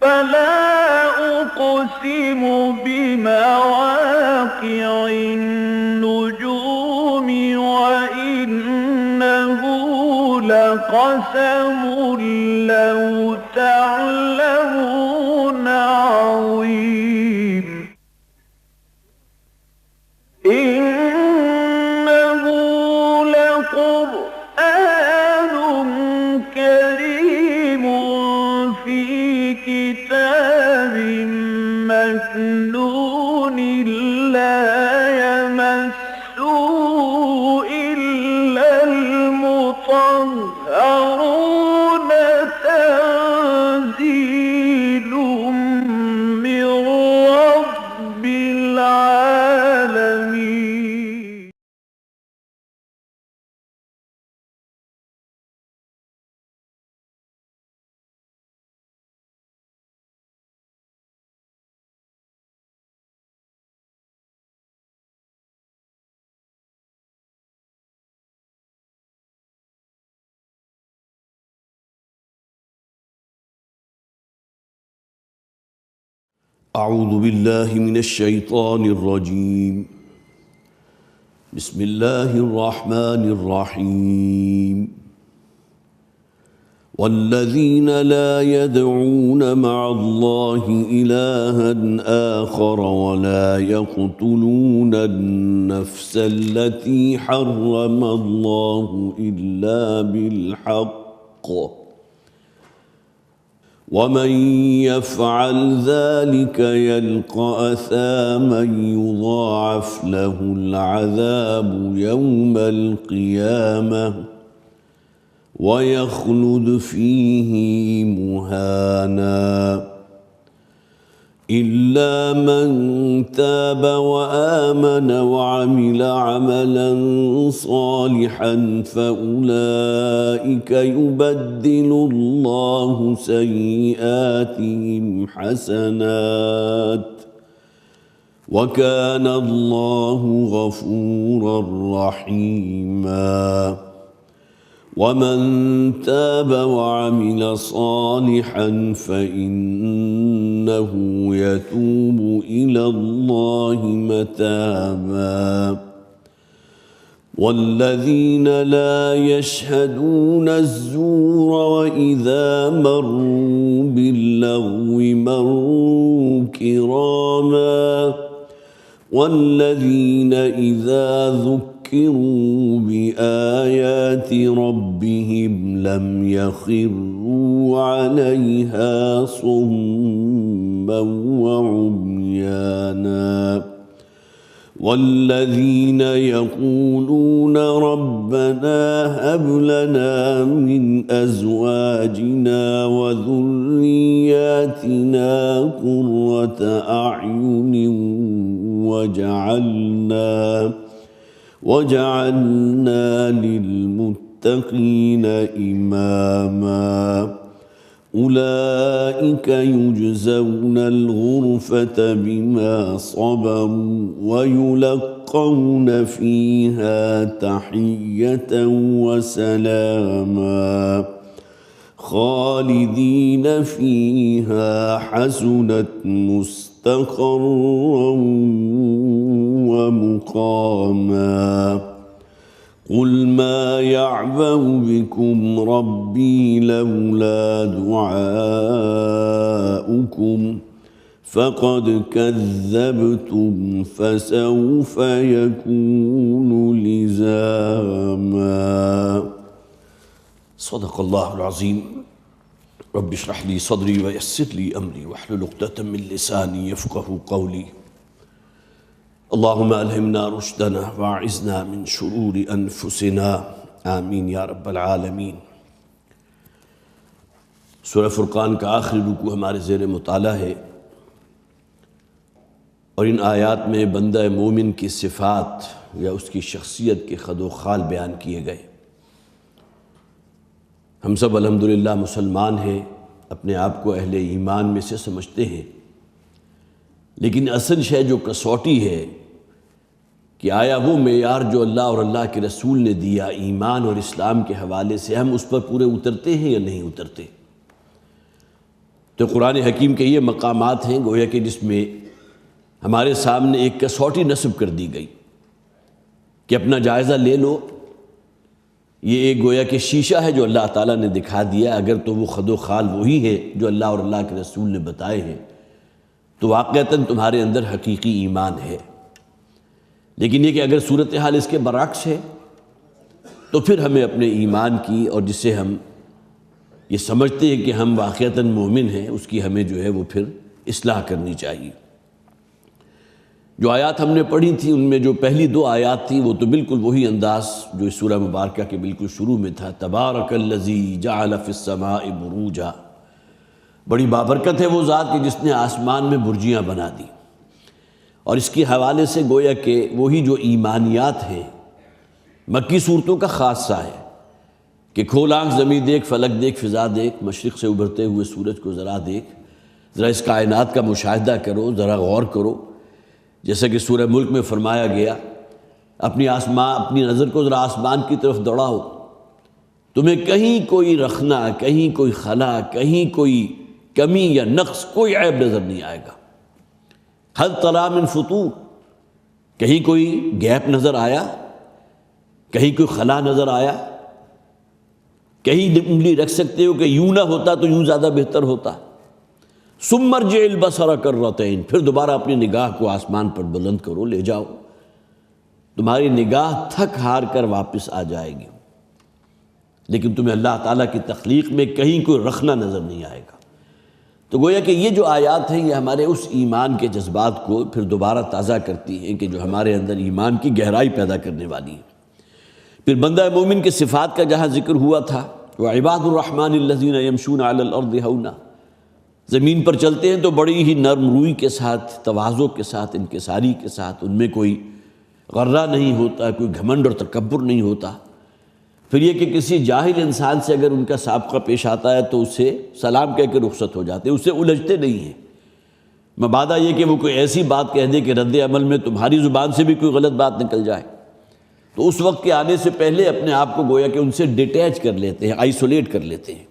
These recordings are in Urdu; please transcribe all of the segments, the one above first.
فلا أقسم بمواقع النجوم وإنه لقسم لو تعلمون عظيم إنه لقرآن كريم في كتاب مكنون لا يمسه إلا المطهرون تنزيل من رب العالمين. أعوذ بالله من الشيطان الرجيم. بسم الله الرحمن الرحيم. والذين لا يدعون مع الله إلها آخر ولا يقتلون النفس التي حرم الله إلا بالحق ومن يفعل ذلك يلقى أثاما يضاعف له العذاب يوم القيامة ويخلد فيه مهانا إلا من تاب وآمن وعمل عملا صالحا فأولئك يبدل الله سيئاتهم حسنات وكان الله غفورا رحيما ومن تاب وعمل صالحا فإنه يتوب إلى الله متابا والذين لا يشهدون الزور وإذا مروا باللغو مروا كراما والذين إذا ذكروا بآيات ربهم لم يخروا عليها صما وعميانا والذين يقولون ربنا هب لنا من أزواجنا وذرياتنا قرة أعين وجعلنا للمتقين إماما أولئك يجزون الغرفة بما صبروا ويلقون فيها تحية وسلاما خالدين فيها حسنت مستقرا ومقاما قل ما يعبأ بكم ربي لولا دعاؤكم فقد كذبتم فسوف يكون لزاما. صدق الله العظيم. رب اشرح لي صدري ويسر لي أمري واحلل عقدة من لساني يفقهوا قولي. اللهم ألهمنا رشدنا واعذنا من شرور أنفسنا آمین یا رب العالمین۔ سورہ فرقان کا آخری رکوع ہمارے زیر مطالعہ ہے، اور ان آیات میں بندہ مومن کی صفات یا اس کی شخصیت کے خد و خال بیان کیے گئے۔ ہم سب الحمدللہ مسلمان ہیں، اپنے آپ کو اہل ایمان میں سے سمجھتے ہیں، لیکن اصل شے جو کسوٹی ہے کہ آیا وہ معیار جو اللہ اور اللہ کے رسول نے دیا ایمان اور اسلام کے حوالے سے، ہم اس پر پورے اترتے ہیں یا نہیں اترتے؟ تو قرآن حکیم کے یہ مقامات ہیں گویا کہ جس میں ہمارے سامنے ایک کسوٹی نصب کر دی گئی کہ اپنا جائزہ لے لو. یہ ایک گویا کہ شیشہ ہے جو اللہ تعالیٰ نے دکھا دیا. اگر تو وہ خد و خال وہی ہے جو اللہ اور اللہ کے رسول نے بتائے ہیں تو واقعتاً تمہارے اندر حقیقی ایمان ہے. لیکن یہ کہ اگر صورتحال اس کے برعکس ہے تو پھر ہمیں اپنے ایمان کی اور جسے ہم یہ سمجھتے ہیں کہ ہم واقعتاً مومن ہیں اس کی ہمیں جو ہے وہ پھر اصلاح کرنی چاہیے. جو آیات ہم نے پڑھی تھی ان میں جو پہلی 2 آیات تھی وہ تو بالکل وہی انداز جو اس سورہ مبارکہ کے بالکل شروع میں تھا. تبارک الذی جعل فی السماء بروجا. بڑی بابرکت ہے وہ ذات کہ جس نے آسمان میں برجیاں بنا دی. اور اس کے حوالے سے گویا کہ وہی جو ایمانیات ہیں مکی صورتوں کا خاصہ ہے کہ کھول آنکھ زمین دیکھ، فلک دیکھ، فضا دیکھ، مشرق سے ابھرتے ہوئے سورج کو ذرا دیکھ، ذرا اس کائنات کا مشاہدہ کرو، ذرا غور کرو. جیسا کہ سورہ ملک میں فرمایا گیا اپنی نظر کو ذرا آسمان کی طرف دوڑاؤ، تمہیں کہیں کوئی رخنا، کہیں کوئی خلا، کہیں کوئی کمی یا نقص، کوئی عیب نظر نہیں آئے گا. حل تری من فطور، کہیں کوئی گیپ نظر آیا، کہیں کوئی خلا نظر آیا، کہیں انگلی رکھ سکتے ہو کہ یوں نہ ہوتا تو یوں زیادہ بہتر ہوتا. ثم ارجع البصر کرتین، پھر دوبارہ اپنی نگاہ کو آسمان پر بلند کرو، لے جاؤ، تمہاری نگاہ تھک ہار کر واپس آ جائے گی. لیکن تمہیں اللہ تعالیٰ کی تخلیق میں کہیں کوئی رخنا نظر نہیں آئے گا. تو گویا کہ یہ جو آیات ہیں یہ ہمارے اس ایمان کے جذبات کو پھر دوبارہ تازہ کرتی ہیں کہ جو ہمارے اندر ایمان کی گہرائی پیدا کرنے والی ہے. پھر بندہ مومن کے صفات کا جہاں ذکر ہوا تھا وعباد الرحمن الذین یمشون علی الارض ہونا، زمین پر چلتے ہیں تو بڑی ہی نرم روئی کے ساتھ، تواضع کے ساتھ، انکساری کے ساتھ، ان میں کوئی غرہ نہیں ہوتا، کوئی گھمنڈ اور تکبر نہیں ہوتا. پھر یہ کہ کسی جاہل انسان سے اگر ان کا سابقہ پیش آتا ہے تو اسے سلام کہہ کے رخصت ہو جاتے ہیں، اسے الجھتے نہیں ہیں. مبادا یہ کہ وہ کوئی ایسی بات کہہ دے کہ رد عمل میں تمہاری زبان سے بھی کوئی غلط بات نکل جائے تو اس وقت کے آنے سے پہلے اپنے آپ کو گویا کہ ان سے ڈیٹیچ کر لیتے ہیں، آئسولیٹ کر لیتے ہیں.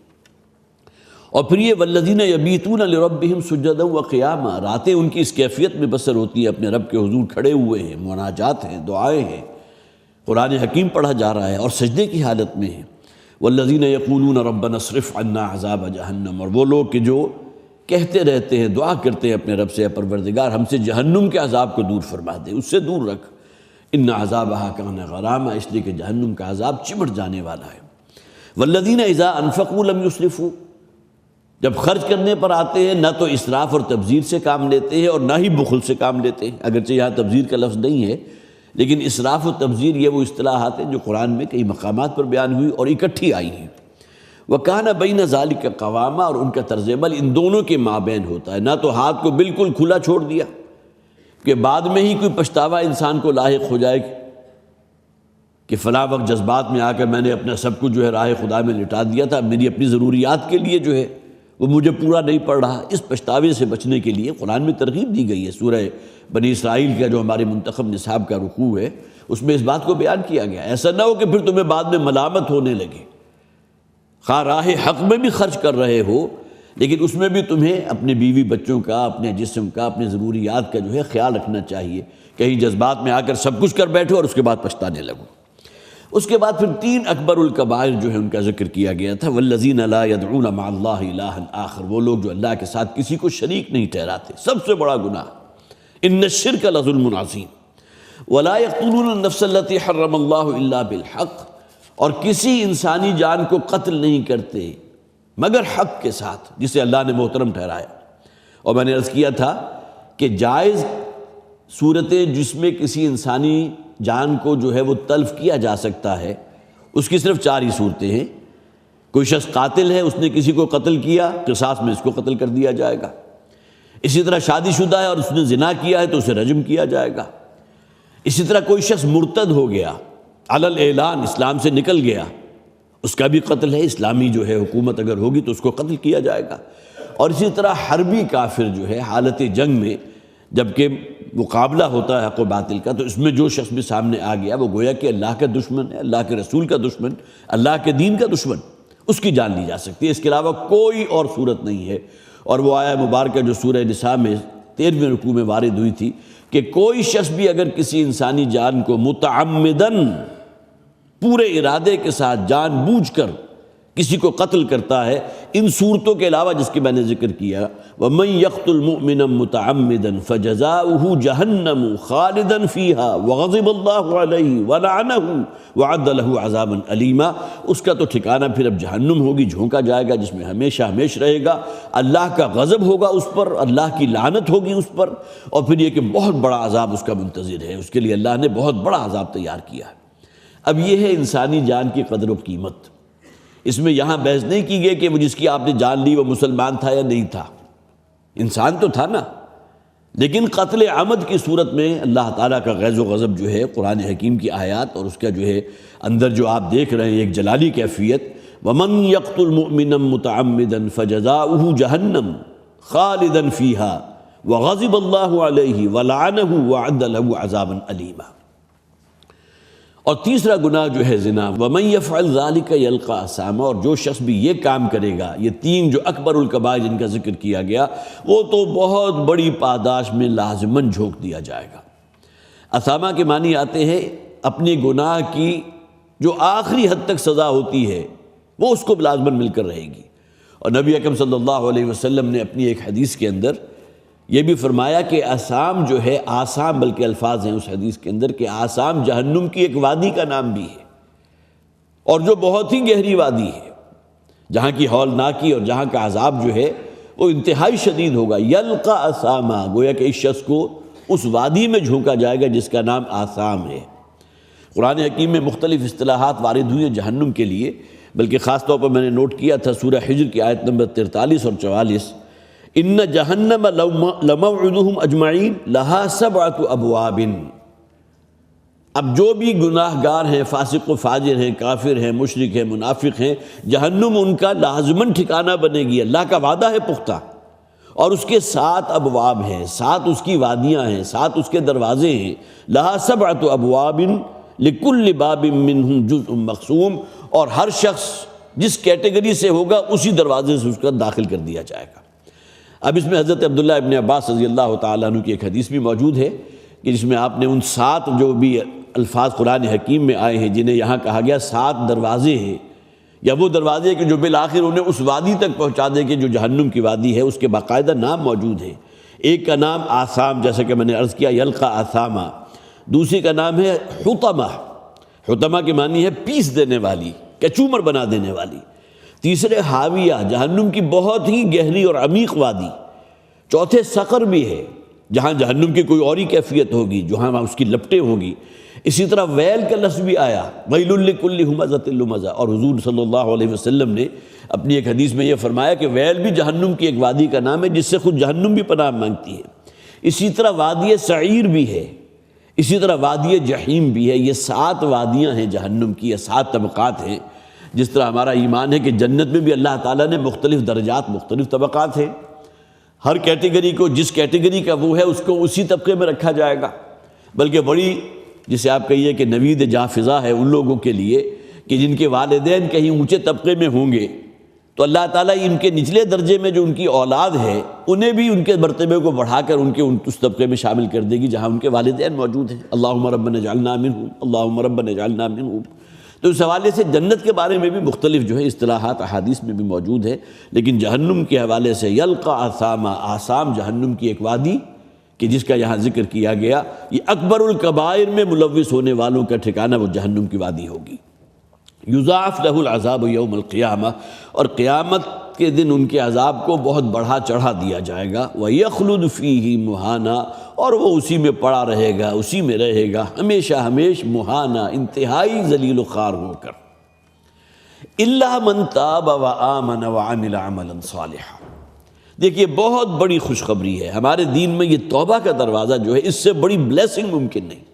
اور پھر یہ والذین یبیتون لربہم سجدا وقیاما، راتیں ان کی اس کیفیت میں بسر ہوتی ہے، اپنے رب کے حضور کھڑے ہوئے ہیں، مناجات ہیں، دعائیں ہیں، قرآن حکیم پڑھا جا رہا ہے اور سجدے کی حالت میں ہیں. والذین یقولون ربنا اصرف عنا عذاب جہنم، اور وہ لوگ کہ جو کہتے رہتے ہیں، دعا کرتے ہیں اپنے رب سے، پروردگار ہم سے جہنم کے عذاب کو دور فرما دے، اس سے دور رکھ. ان عذابها کان غراما، اس لیے کہ جہنم کا عذاب چمٹ جانے والا ہے. والذین اذا انفقوا لم یسرفوا، جب خرچ کرنے پر آتے ہیں نہ تو اسراف اور تبذیر سے کام لیتے ہیں اور نہ ہی بخل سے کام لیتے ہیں. اگرچہ یہاں تبذیر کا لفظ نہیں ہے لیکن اسراف و تبذیر یہ وہ اصطلاحات ہیں جو قرآن میں کئی مقامات پر بیان ہوئی اور اکٹھی آئی ہیں. وَكَانَ بَيْنَ ذَلِكَ قَوَامًا، اور ان کا طرز عمل ان دونوں کے مابین ہوتا ہے. نہ تو ہاتھ کو بالکل کھلا چھوڑ دیا کہ بعد میں ہی کوئی پچھتاوا انسان کو لاحق ہو جائے کہ فلاں وقت جذبات میں آ کر میں نے اپنا سب کچھ جو ہے راہ خدا میں لٹا دیا تھا، میری اپنی ضروریات کے لیے جو ہے وہ مجھے پورا نہیں پڑ رہا. اس پچھتاوے سے بچنے کے لیے قرآن میں ترغیب دی گئی ہے. سورہ بنی اسرائیل کا جو ہمارے منتخب نصاب کا رکوع ہے اس میں اس بات کو بیان کیا گیا. ایسا نہ ہو کہ پھر تمہیں بعد میں ملامت ہونے لگے. خواہ راہ حق میں بھی خرچ کر رہے ہو لیکن اس میں بھی تمہیں اپنے بیوی بچوں کا، اپنے جسم کا، اپنے ضروریات کا جو ہے خیال رکھنا چاہیے. کہیں جذبات میں آ کر سب کچھ کر بیٹھو اور اس کے بعد پچھتانے لگو. اس کے بعد پھر 3 اکبر الکبائر جو ہے ان کا ذکر کیا گیا تھا. والذین لا يدعون مع اللہ الہا آخر، وہ لوگ جو اللہ کے ساتھ کسی کو شریک نہیں ٹھہراتے، سب سے بڑا گناہ. ان الشرک لظلم عظیم ولا يقتلون النفس التي حرم اللہ الا بالحق، اور کسی انسانی جان کو قتل نہیں کرتے مگر حق کے ساتھ جسے اللہ نے محترم ٹھہرایا. اور میں نے عرض کیا تھا کہ جائز صورتیں جس میں کسی انسانی جان کو جو ہے وہ تلف کیا جا سکتا ہے اس کی صرف 4 ہی صورتیں ہیں. کوئی شخص قاتل ہے، اس نے کسی کو قتل کیا، قصاص میں اس کو قتل کر دیا جائے گا. اسی طرح شادی شدہ ہے اور اس نے زنا کیا ہے تو اسے رجم کیا جائے گا. اسی طرح کوئی شخص مرتد ہو گیا، علی الاعلان اسلام سے نکل گیا، اس کا بھی قتل ہے. اسلامی جو ہے حکومت اگر ہوگی تو اس کو قتل کیا جائے گا. اور اسی طرح حربی کافر جو ہے حالت جنگ میں جبکہ مقابلہ ہوتا ہے حق و باطل کا، تو اس میں جو شخص بھی سامنے آ گیا وہ گویا کہ اللہ کا دشمن ہے، اللہ کے رسول کا دشمن، اللہ کے دین کا دشمن، اس کی جان لی جا سکتی ہے. اس کے علاوہ کوئی اور صورت نہیں ہے. اور وہ آیہ مبارکہ جو سورہ نساء میں 13ویں رکوع میں وارد ہوئی تھی کہ کوئی شخص بھی اگر کسی انسانی جان کو متعمدن پورے ارادے کے ساتھ جان بوجھ کر کسی کو قتل کرتا ہے، ان صورتوں کے علاوہ جس کی میں نے ذکر کیا، وَمَن يَقْتُلْ مُؤْمِنًا مُتَعَمِّدًا فَجَزَاؤُهُ جَهَنَّمُ خَالِدًا فِيهَا وَغَضِبَ اللَّهُ عَلَيْهِ وَلَعَنَهُ وَعَدَّ لَهُ عَذَابًا أَلِيمًا، اس کا تو ٹھکانہ پھر اب جہنم ہوگی، جھونکا جائے گا، جس میں ہمیشہ ہمیش رہے گا، اللہ کا غضب ہوگا اس پر، اللہ کی لعنت ہوگی اس پر، اور پھر یہ کہ بہت بڑا عذاب اس کا منتظر ہے، اس کے لیے اللہ نے بہت بڑا عذاب تیار کیا ہے۔ اب یہ ہے انسانی جان کی قدر و قیمت۔ اس میں یہاں بحث نہیں کی گئی کہ وہ جس کی آپ نے جان لی وہ مسلمان تھا یا نہیں تھا، انسان تو تھا نا، لیکن قتل عمد کی صورت میں اللہ تعالیٰ کا غیظ و غضب جو ہے قرآن حکیم کی آیات اور اس کا جو ہے اندر جو آپ دیکھ رہے ہیں ایک جلالی کیفیت، وَمَن يَقْتُلْ مُؤْمِنًا مُتَعَمِّدًا فَجَزَاؤُهُ جَهَنَّمُ خَالِدًا فِيهَا وَغَضِبَ اللَّهُ عَلَيْهِ وَلَعَنَهُ وَعَدَّ لَهُ عَذَابًا أَلِيمًا۔ اور تیسرا گناہ جو ہے زنا، وَمَن يَفْعَلْ ذَلِكَ يَلْقَ أَثَامًا، اور جو شخص بھی یہ کام کرے گا، یہ تین جو اکبر الکبائر جن کا ذکر کیا گیا، وہ تو بہت بڑی پاداش میں لازماً جھونک دیا جائے گا۔ اثامہ کے معنی آتے ہیں اپنے گناہ کی جو آخری حد تک سزا ہوتی ہے وہ اس کو لازماً مل کر رہے گی۔ اور نبی اکرم صلی اللہ علیہ وسلم نے اپنی ایک حدیث کے اندر یہ بھی فرمایا کہ آسام جو ہے، آسام بلکہ الفاظ ہیں اس حدیث کے اندر کہ آسام جہنم کی ایک وادی کا نام بھی ہے، اور جو بہت ہی گہری وادی ہے، جہاں کی ہولناکی اور جہاں کا عذاب جو ہے وہ انتہائی شدید ہوگا۔ یلقا آسامہ، گویا کہ اس شخص کو اس وادی میں جھونکا جائے گا جس کا نام آسام ہے۔ قرآن حکیم میں مختلف اصطلاحات وارد ہوئی ہیں جہنم کے لیے، بلکہ خاص طور پر میں نے نوٹ کیا تھا سورہ حجر کی آیت نمبر 43 اور 44، ان جہنم لموعدہم اجمعین لہا 7 ابواب۔ اب جو بھی گناہ گار ہیں، فاسق و فاجر ہیں، کافر ہیں، مشرک ہیں، منافق ہیں، جہنم ان کا لازماً ٹھکانہ بنے گی، اللہ کا وعدہ ہے پختہ، اور اس کے 7 ابواب ہیں، 7 اس کی وادیاں ہیں، 7 اس کے دروازے ہیں، لہا 7 ابواب لکل باب منہم جزء مقسوم، اور ہر شخص جس کیٹیگری سے ہوگا اسی دروازے سے اس کا داخل کر دیا جائے گا۔ اب اس میں حضرت عبداللہ ابن عباس رضی اللہ تعالیٰ عنہ کی ایک حدیث بھی موجود ہے کہ جس میں آپ نے ان 7 جو بھی الفاظ قرآن حکیم میں آئے ہیں جنہیں یہاں کہا گیا 7 دروازے ہیں، یا وہ دروازے کہ جو بالآخر انہیں اس وادی تک پہنچا دے کہ جو جہنم کی وادی ہے، اس کے باقاعدہ نام موجود ہیں۔ ایک کا نام آسام، جیسا کہ میں نے عرض کیا یلقا آسامہ، دوسری کا نام ہے حطمہ، حطمہ کے معنی ہے پیس دینے والی، کچومر بنا دینے والی، تیسرے حاویہ، جہنم کی بہت ہی گہری اور عمیق وادی، چوتھے سقر بھی ہے جہاں جہنم کی کوئی اور ہی کیفیت ہوگی، جہاں اس کی لپٹیں ہوں گی۔ اسی طرح ویل کا لفظ بھی آیا، ویل لکل ہمزۃ لمزہ، اور حضور صلی اللہ علیہ وسلم نے اپنی ایک حدیث میں یہ فرمایا کہ ویل بھی جہنم کی ایک وادی کا نام ہے جس سے خود جہنم بھی پناہ مانگتی ہے۔ اسی طرح وادی سعیر بھی ہے، اسی طرح وادی جحیم بھی ہے۔ یہ 7 وادیاں ہیں جہنم کی، یہ 7 طبقات ہیں۔ جس طرح ہمارا ایمان ہے کہ جنت میں بھی اللہ تعالیٰ نے مختلف درجات، مختلف طبقات ہیں، ہر کیٹیگری کو جس کیٹیگری کا وہ ہے اس کو اسی طبقے میں رکھا جائے گا، بلکہ بڑی جسے آپ کہیے کہ نوید جاں فضا ہے ان لوگوں کے لیے کہ جن کے والدین کہیں اونچے طبقے میں ہوں گے تو اللہ تعالیٰ ان کے نچلے درجے میں جو ان کی اولاد ہے انہیں بھی ان کے مرتبے کو بڑھا کر ان کے اس طبقے میں شامل کر دے گی جہاں ان کے والدین موجود ہیں۔ اللہم ربنا اجعلنا منہم، اللہم ربنا اجعلنا منہم۔ تو اس حوالے سے جنت کے بارے میں بھی مختلف جو ہے اصطلاحات احادیث میں بھی موجود ہے، لیکن جہنم کے حوالے سے یلقا آسامہ، آسام جہنم کی ایک وادی کہ جس کا یہاں ذکر کیا گیا، یہ اکبر الکبائر میں ملوث ہونے والوں کا ٹھکانہ وہ جہنم کی وادی ہوگی۔ یضاعف لہ العذاب یوم القیامہ، اور قیامت کے دن ان کے عذاب کو بہت بڑھا چڑھا دیا جائے گا۔ وَيَخْلُدْ فِيهِ مُهَانًا، اور وہ اسی میں پڑا رہے گا، اسی میں رہے گا ہمیشہ ہمیش مہانا، انتہائی ذلیل و خوار ہو کر۔ إِلَّا مَن تَابَ وَآمَنَ وَعَمِلَ عَمَلًا صَالِحًا۔ دیکھیے بہت بڑی خوشخبری ہے، ہمارے دین میں یہ توبہ کا دروازہ جو ہے اس سے بڑی بلیسنگ ممکن نہیں،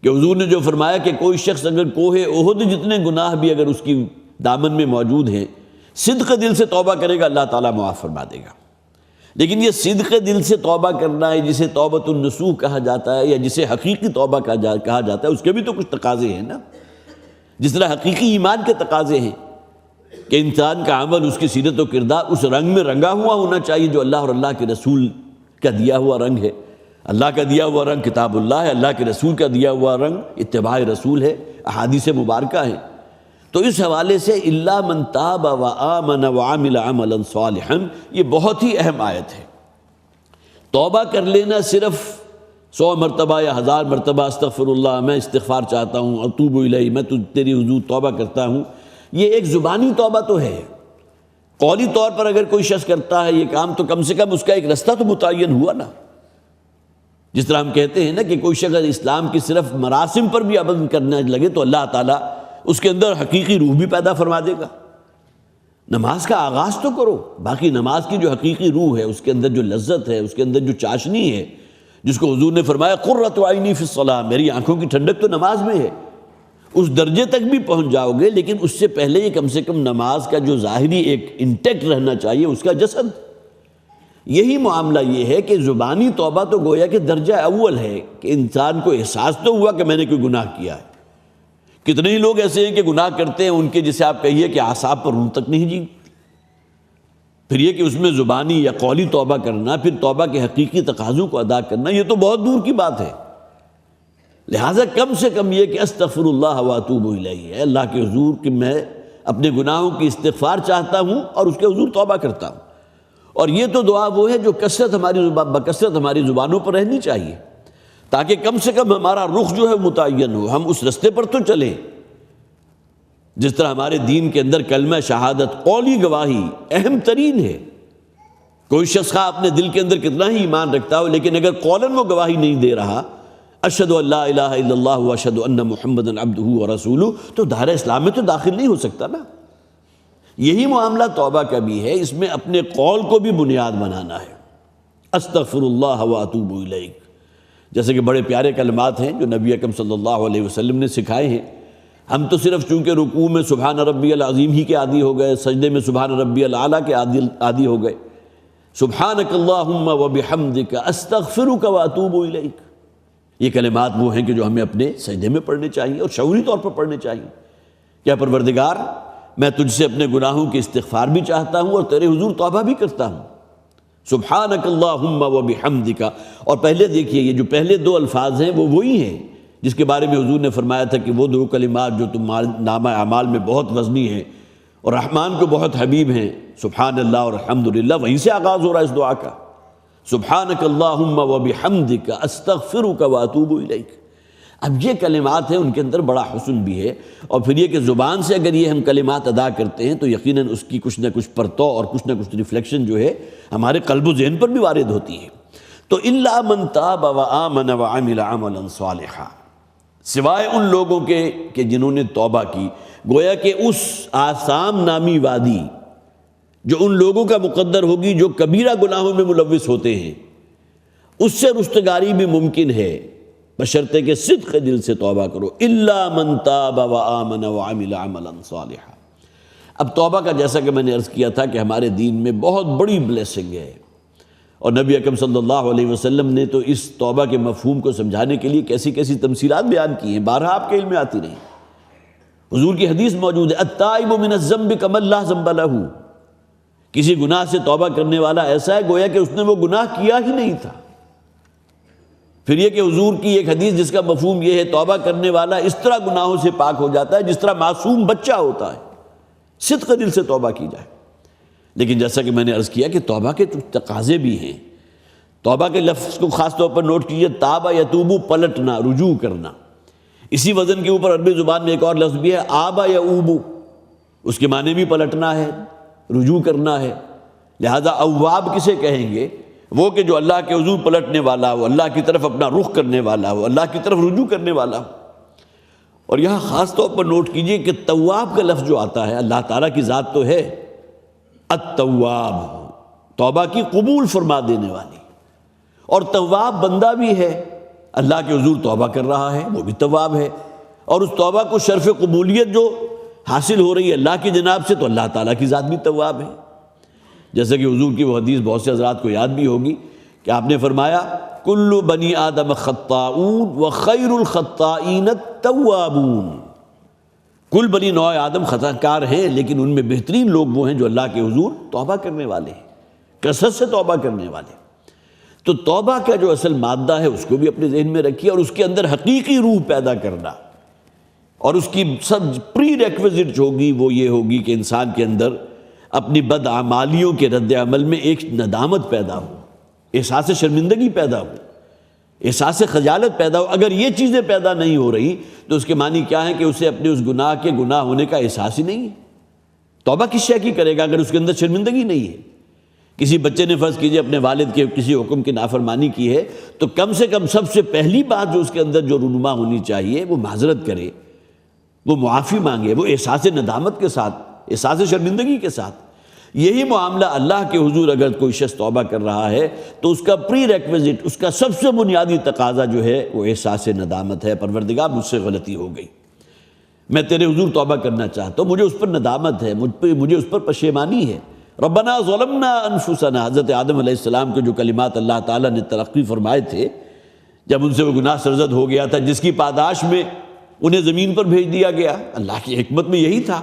کہ حضور نے جو فرمایا کہ کوئی شخص اگر کوہ احد جتنے گناہ بھی اگر اس کی دامن میں موجود ہیں، صدق دل سے توبہ کرے گا اللہ تعالیٰ معاف فرما دے گا۔ لیکن یہ صدق دل سے توبہ کرنا ہے، جسے توبۃ النصوح کہا جاتا ہے یا جسے حقیقی توبہ کہا جاتا ہے، اس کے بھی تو کچھ تقاضے ہیں نا، جس طرح حقیقی ایمان کے تقاضے ہیں۔ کہ انسان کا عمل، اس کی سیرت و کردار اس رنگ میں رنگا ہوا ہونا چاہیے جو اللہ اور اللہ کے رسول کا دیا ہوا رنگ ہے۔ اللہ کا دیا ہوا رنگ کتاب اللہ ہے، اللہ کے رسول کا دیا ہوا رنگ اتباع رسول ہے، احادیث مبارکہ ہیں۔ تو اس حوالے سے الا من تاب وآمن وعمل عملا صالحا یہ بہت ہی اہم آیت ہے۔ توبہ کر لینا صرف 100 مرتبہ یا 1000 مرتبہ استغفر اللہ، میں استغفار چاہتا ہوں، اتوب الیہ، میں تیری حضور توبہ کرتا ہوں، یہ ایک زبانی توبہ تو ہے۔ قولی طور پر اگر کوئی شخص کرتا ہے یہ کام تو کم سے کم اس کا ایک رستہ تو متعین ہوا نا۔ جس طرح ہم کہتے ہیں نا کہ کوئی شخص اسلام کی صرف مراسم پر بھی عمل کرنے لگے تو اللہ تعالیٰ اس کے اندر حقیقی روح بھی پیدا فرما دے گا۔ نماز کا آغاز تو کرو، باقی نماز کی جو حقیقی روح ہے، اس کے اندر جو لذت ہے، اس کے اندر جو چاشنی ہے، جس کو حضور نے فرمایا قرۃ عینی فی الصلاۃ، میری آنکھوں کی ٹھنڈک تو نماز میں ہے، اس درجے تک بھی پہنچ جاؤ گے، لیکن اس سے پہلے یہ کم سے کم نماز کا جو ظاہری ایک انٹیکٹ رہنا چاہیے، اس کا جسد۔ یہی معاملہ یہ ہے کہ زبانی توبہ تو گویا کہ درجہ اول ہے کہ انسان کو احساس تو ہوا کہ میں نے کوئی گناہ کیا ہے۔ کتنے ہی لوگ ایسے ہیں کہ گناہ کرتے ہیں، ان کے جسے آپ کہیے کہ اعصاب پر روح تک نہیں جی۔ پھر یہ کہ اس میں زبانی یا قولی توبہ کرنا، پھر توبہ کے حقیقی تقاضوں کو ادا کرنا، یہ تو بہت دور کی بات ہے۔ لہٰذا کم سے کم یہ کہ استغفر اللہ واتوب الیہ، اللہ کے حضور کہ میں اپنے گناہوں کی استغفار چاہتا ہوں اور اس کے حضور توبہ کرتا ہوں۔ اور یہ تو دعا وہ ہے جو بکثرت ہماری زبانوں پر رہنی چاہیے، تاکہ کم سے کم ہمارا رخ جو ہے متعین ہو، ہم اس رستے پر تو چلیں۔ جس طرح ہمارے دین کے اندر کلمہ شہادت قولی گواہی اہم ترین ہے۔ کوئی شخص خواہ اپنے دل کے اندر کتنا ہی ایمان رکھتا ہو، لیکن اگر قولاً وہ گواہی نہیں دے رہا اشہد ان لا الہ الا اللہ واشہد ان محمدا عبدہ ورسولہ، تو دائرہ اسلام میں تو داخل نہیں ہو سکتا نا۔ یہی معاملہ توبہ کا بھی ہے، اس میں اپنے قول کو بھی بنیاد بنانا ہے۔ استغفر اللہ واتوب الیہ، جیسے کہ بڑے پیارے کلمات ہیں جو نبی اکرم صلی اللہ علیہ وسلم نے سکھائے ہیں۔ ہم تو صرف چونکہ رکوع میں سبحان ربی العظیم ہی کے عادی ہو گئے، سجدے میں سبحان ربی الاعلیٰ کے عادی ہو گئے۔ سبحانک اللہم وبحمدک استغفرک واتوب الیک، یہ کلمات وہ ہیں کہ جو ہمیں اپنے سجدے میں پڑھنے چاہیے اور شعوری طور پر پڑھنے چاہیے۔ کیا پروردگار، میں تجھ سے اپنے گناہوں کی استغفار بھی چاہتا ہوں اور تیرے حضور توبہ بھی کرتا ہوں۔ سبحانک اللہم وبحمدک، اور پہلے دیکھیے یہ جو پہلے دو الفاظ ہیں وہ وہی ہیں جس کے بارے میں حضور نے فرمایا تھا کہ وہ دو کلمات جو تمہارے نامہ اعمال میں بہت وزنی ہیں اور رحمان کو بہت حبیب ہیں، سبحان اللہ اور الحمدللہ، وہیں سے آغاز ہو رہا ہے اس دعا کا۔ سبحانک اللہم وبحمدک استغفرک واتوب الیک۔ اب یہ کلمات ہیں، ان کے اندر بڑا حسن بھی ہے، اور پھر یہ کہ زبان سے اگر یہ ہم کلمات ادا کرتے ہیں تو یقیناً اس کی کچھ نہ کچھ پرتو اور کچھ نہ کچھ ریفلیکشن جو ہے ہمارے قلب و ذہن پر بھی وارد ہوتی ہے۔ تو الا من تاب وآمن وعمل عملا صالحا، سوائے ان لوگوں کے کہ جنہوں نے توبہ کی، گویا کہ اس آثام نامی وادی جو ان لوگوں کا مقدر ہوگی جو کبیرہ گناہوں میں ملوث ہوتے ہیں، اس سے رستگاری بھی ممکن ہے، بشرطے کہ صدق دل سے توبہ کرو۔ الا من تاب وآمن وعمل عملا صالحا۔ اب توبہ کا جیسا کہ میں نے عرض کیا تھا کہ ہمارے دین میں بہت بڑی بلیسنگ ہے، اور نبی اکرم صلی اللہ علیہ وسلم نے تو اس توبہ کے مفہوم کو سمجھانے کے لیے کیسی کیسی تمثیلات بیان کی ہیں، بارہا آپ کے علم میں آتی رہیں۔ حضور کی حدیث موجود ہے، التائب من الذنب کمن لا ذنب لہ، کسی گناہ سے توبہ کرنے والا ایسا ہے گویا کہ اس نے وہ گناہ کیا ہی نہیں تھا۔ پھر یہ کہ حضور کی ایک حدیث جس کا مفہوم یہ ہے، توبہ کرنے والا اس طرح گناہوں سے پاک ہو جاتا ہے جس طرح معصوم بچہ ہوتا ہے، صدق دل سے توبہ کی جائے۔ لیکن جیسا کہ میں نے عرض کیا کہ توبہ کے تقاضے بھی ہیں۔ توبہ کے لفظ کو خاص طور پر نوٹ کیجیے، تابہ یتوبو، پلٹنا، رجوع کرنا۔ اسی وزن کے اوپر عربی زبان میں ایک اور لفظ بھی ہے، آبا یعوبو، اس کے معنی بھی پلٹنا ہے، رجوع کرنا ہے۔ لہذا اواب کسے کہیں گے؟ وہ کہ جو اللہ کے حضور پلٹنے والا ہو، اللہ کی طرف اپنا رخ کرنے والا ہو، اللہ کی طرف رجوع کرنے والا ہو۔ اور یہاں خاص طور پر نوٹ کیجیے کہ تواب کا لفظ جو آتا ہے، اللہ تعالیٰ کی ذات تو ہے التواب، توبہ کی قبول فرما دینے والی، اور تواب بندہ بھی ہے، اللہ کے حضور توبہ کر رہا ہے، وہ بھی تواب ہے، اور اس توبہ کو شرف قبولیت جو حاصل ہو رہی ہے اللہ کی جناب سے، تو اللہ تعالیٰ کی ذات بھی تواب ہے۔ جیسے کہ حضور کی وہ حدیث بہت سے حضرات کو یاد بھی ہوگی کہ آپ نے فرمایا، کل بنی آدم خطاؤون وخیر الخطائین التوابون، کل بنی نوع آدم خطا کار ہیں، لیکن ان میں بہترین لوگ وہ ہیں جو اللہ کے حضور توبہ کرنے والے ہیں، کثرت سے توبہ کرنے والے۔ تو توبہ کا جو اصل مادہ ہے اس کو بھی اپنے ذہن میں رکھیے، اور اس کے اندر حقیقی روح پیدا کرنا، اور اس کی سب پری ریکویزٹ ہوگی وہ یہ ہوگی کہ انسان کے اندر اپنی بدعمالیوں کے رد عمل میں ایک ندامت پیدا ہو، احساس شرمندگی پیدا ہو، احساس خجالت پیدا ہو۔ اگر یہ چیزیں پیدا نہیں ہو رہی تو اس کے معنی کیا ہے کہ اسے اپنے اس گناہ کے گناہ ہونے کا احساس ہی نہیں ہے۔ توبہ کس شے کی کرے گا اگر اس کے اندر شرمندگی نہیں ہے؟ کسی بچے نے فرض کیجئے اپنے والد کے کسی حکم کی نافرمانی کی ہے تو کم سے کم سب سے پہلی بات جو اس کے اندر جو رونما ہونی چاہیے وہ معذرت کرے، وہ معافی مانگے، وہ احساس ندامت کے ساتھ، احساس شرمندگی کے ساتھ۔ یہی معاملہ اللہ کے حضور اگر کوئی شخص توبہ کر رہا ہے تو اس کا پری ریکویزٹ، اس کا سب سے بنیادی تقاضا جو ہے وہ احساس ندامت ہے۔ پروردگار مجھ سے غلطی ہو گئی، میں تیرے حضور توبہ کرنا چاہتا ہوں، مجھے اس پر ندامت ہے، مجھے اس پر پشیمانی ہے۔ ربنا ظلمنا انفسنا، حضرت آدم علیہ السلام کے جو کلمات اللہ تعالیٰ نے تلقی فرمائے تھے جب ان سے وہ گناہ سرزد ہو گیا تھا، جس کی پاداش میں انہیں زمین پر بھیج دیا گیا، اللہ کی حکمت میں یہی تھا۔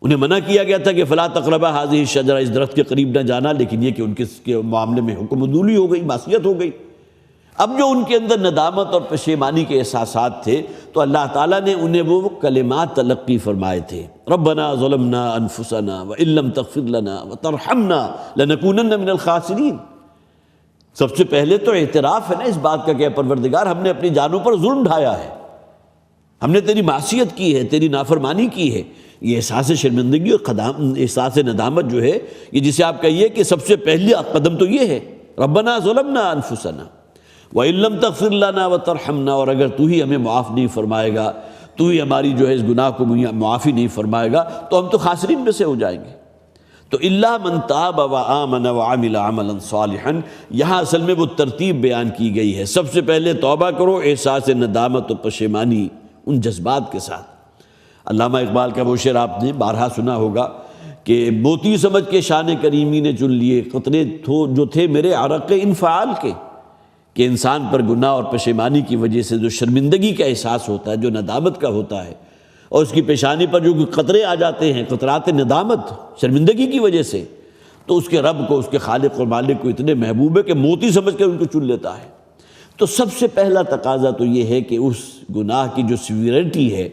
انہیں منع کیا گیا تھا کہ فلا تقربا هذه الشجرہ، اس درخت کے قریب نہ جانا، لیکن یہ کہ ان کے معاملے میں حکم عدولی ہو گئی، معصیت ہو گئی۔ اب جو ان کے اندر ندامت اور پشیمانی کے احساسات تھے تو اللہ تعالیٰ نے انہیں وہ کلمات تلقی فرمائے تھے، ربنا ظلمنا انفسنا وان لم تغفر لنا وترحمنا لنکونن من الخاسرین۔ سب سے پہلے تو اعتراف ہے نا اس بات کا کہ پروردگار ہم نے اپنی جانوں پر ظلم ڈھایا ہے، ہم نے تیری معصیت کی ہے، تیری نافرمانی کی ہے۔ یہ احساس شرمندگی اور احساس ندامت جو ہے، یہ جسے آپ کہیے کہ سب سے پہلی قدم تو یہ ہے، ربنا ظلمنا انفسنا وَإِن لَّمْ تَغْفِرْ لَنَا وَتَرْحَمْنَا، اور اگر تو ہی ہمیں معاف نہیں فرمائے گا، تو ہی ہماری جو ہے اس گناہ کو معافی نہیں فرمائے گا تو ہم تو خاسرین میں سے ہو جائیں گے۔ تو إِلَّا مَن تَابَ وَآمَنَ وَعَمِلَ عَمَلًا صَالِحًا، یہاں اصل میں وہ ترتیب بیان کی گئی ہے۔ سب سے پہلے توبہ کرو احساس ندامت و پشیمانی ان جذبات کے ساتھ۔ علامہ اقبال کا وہ شعر آپ نے بارہا سنا ہوگا کہ موتی سمجھ کے شان کریمی نے چن لیے قطرے جو تھے میرے عرق انفعال کے، کہ انسان پر گناہ اور پشیمانی کی وجہ سے جو شرمندگی کا احساس ہوتا ہے، جو ندامت کا ہوتا ہے، اور اس کی پیشانی پر جو قطرے آ جاتے ہیں، قطرات ندامت شرمندگی کی وجہ سے، تو اس کے رب کو، اس کے خالق اور مالک کو اتنے محبوب ہے کہ موتی سمجھ کے ان کو چن لیتا ہے۔ تو سب سے پہلا تقاضا تو یہ ہے کہ اس گناہ کی جو سیویرٹی ہے،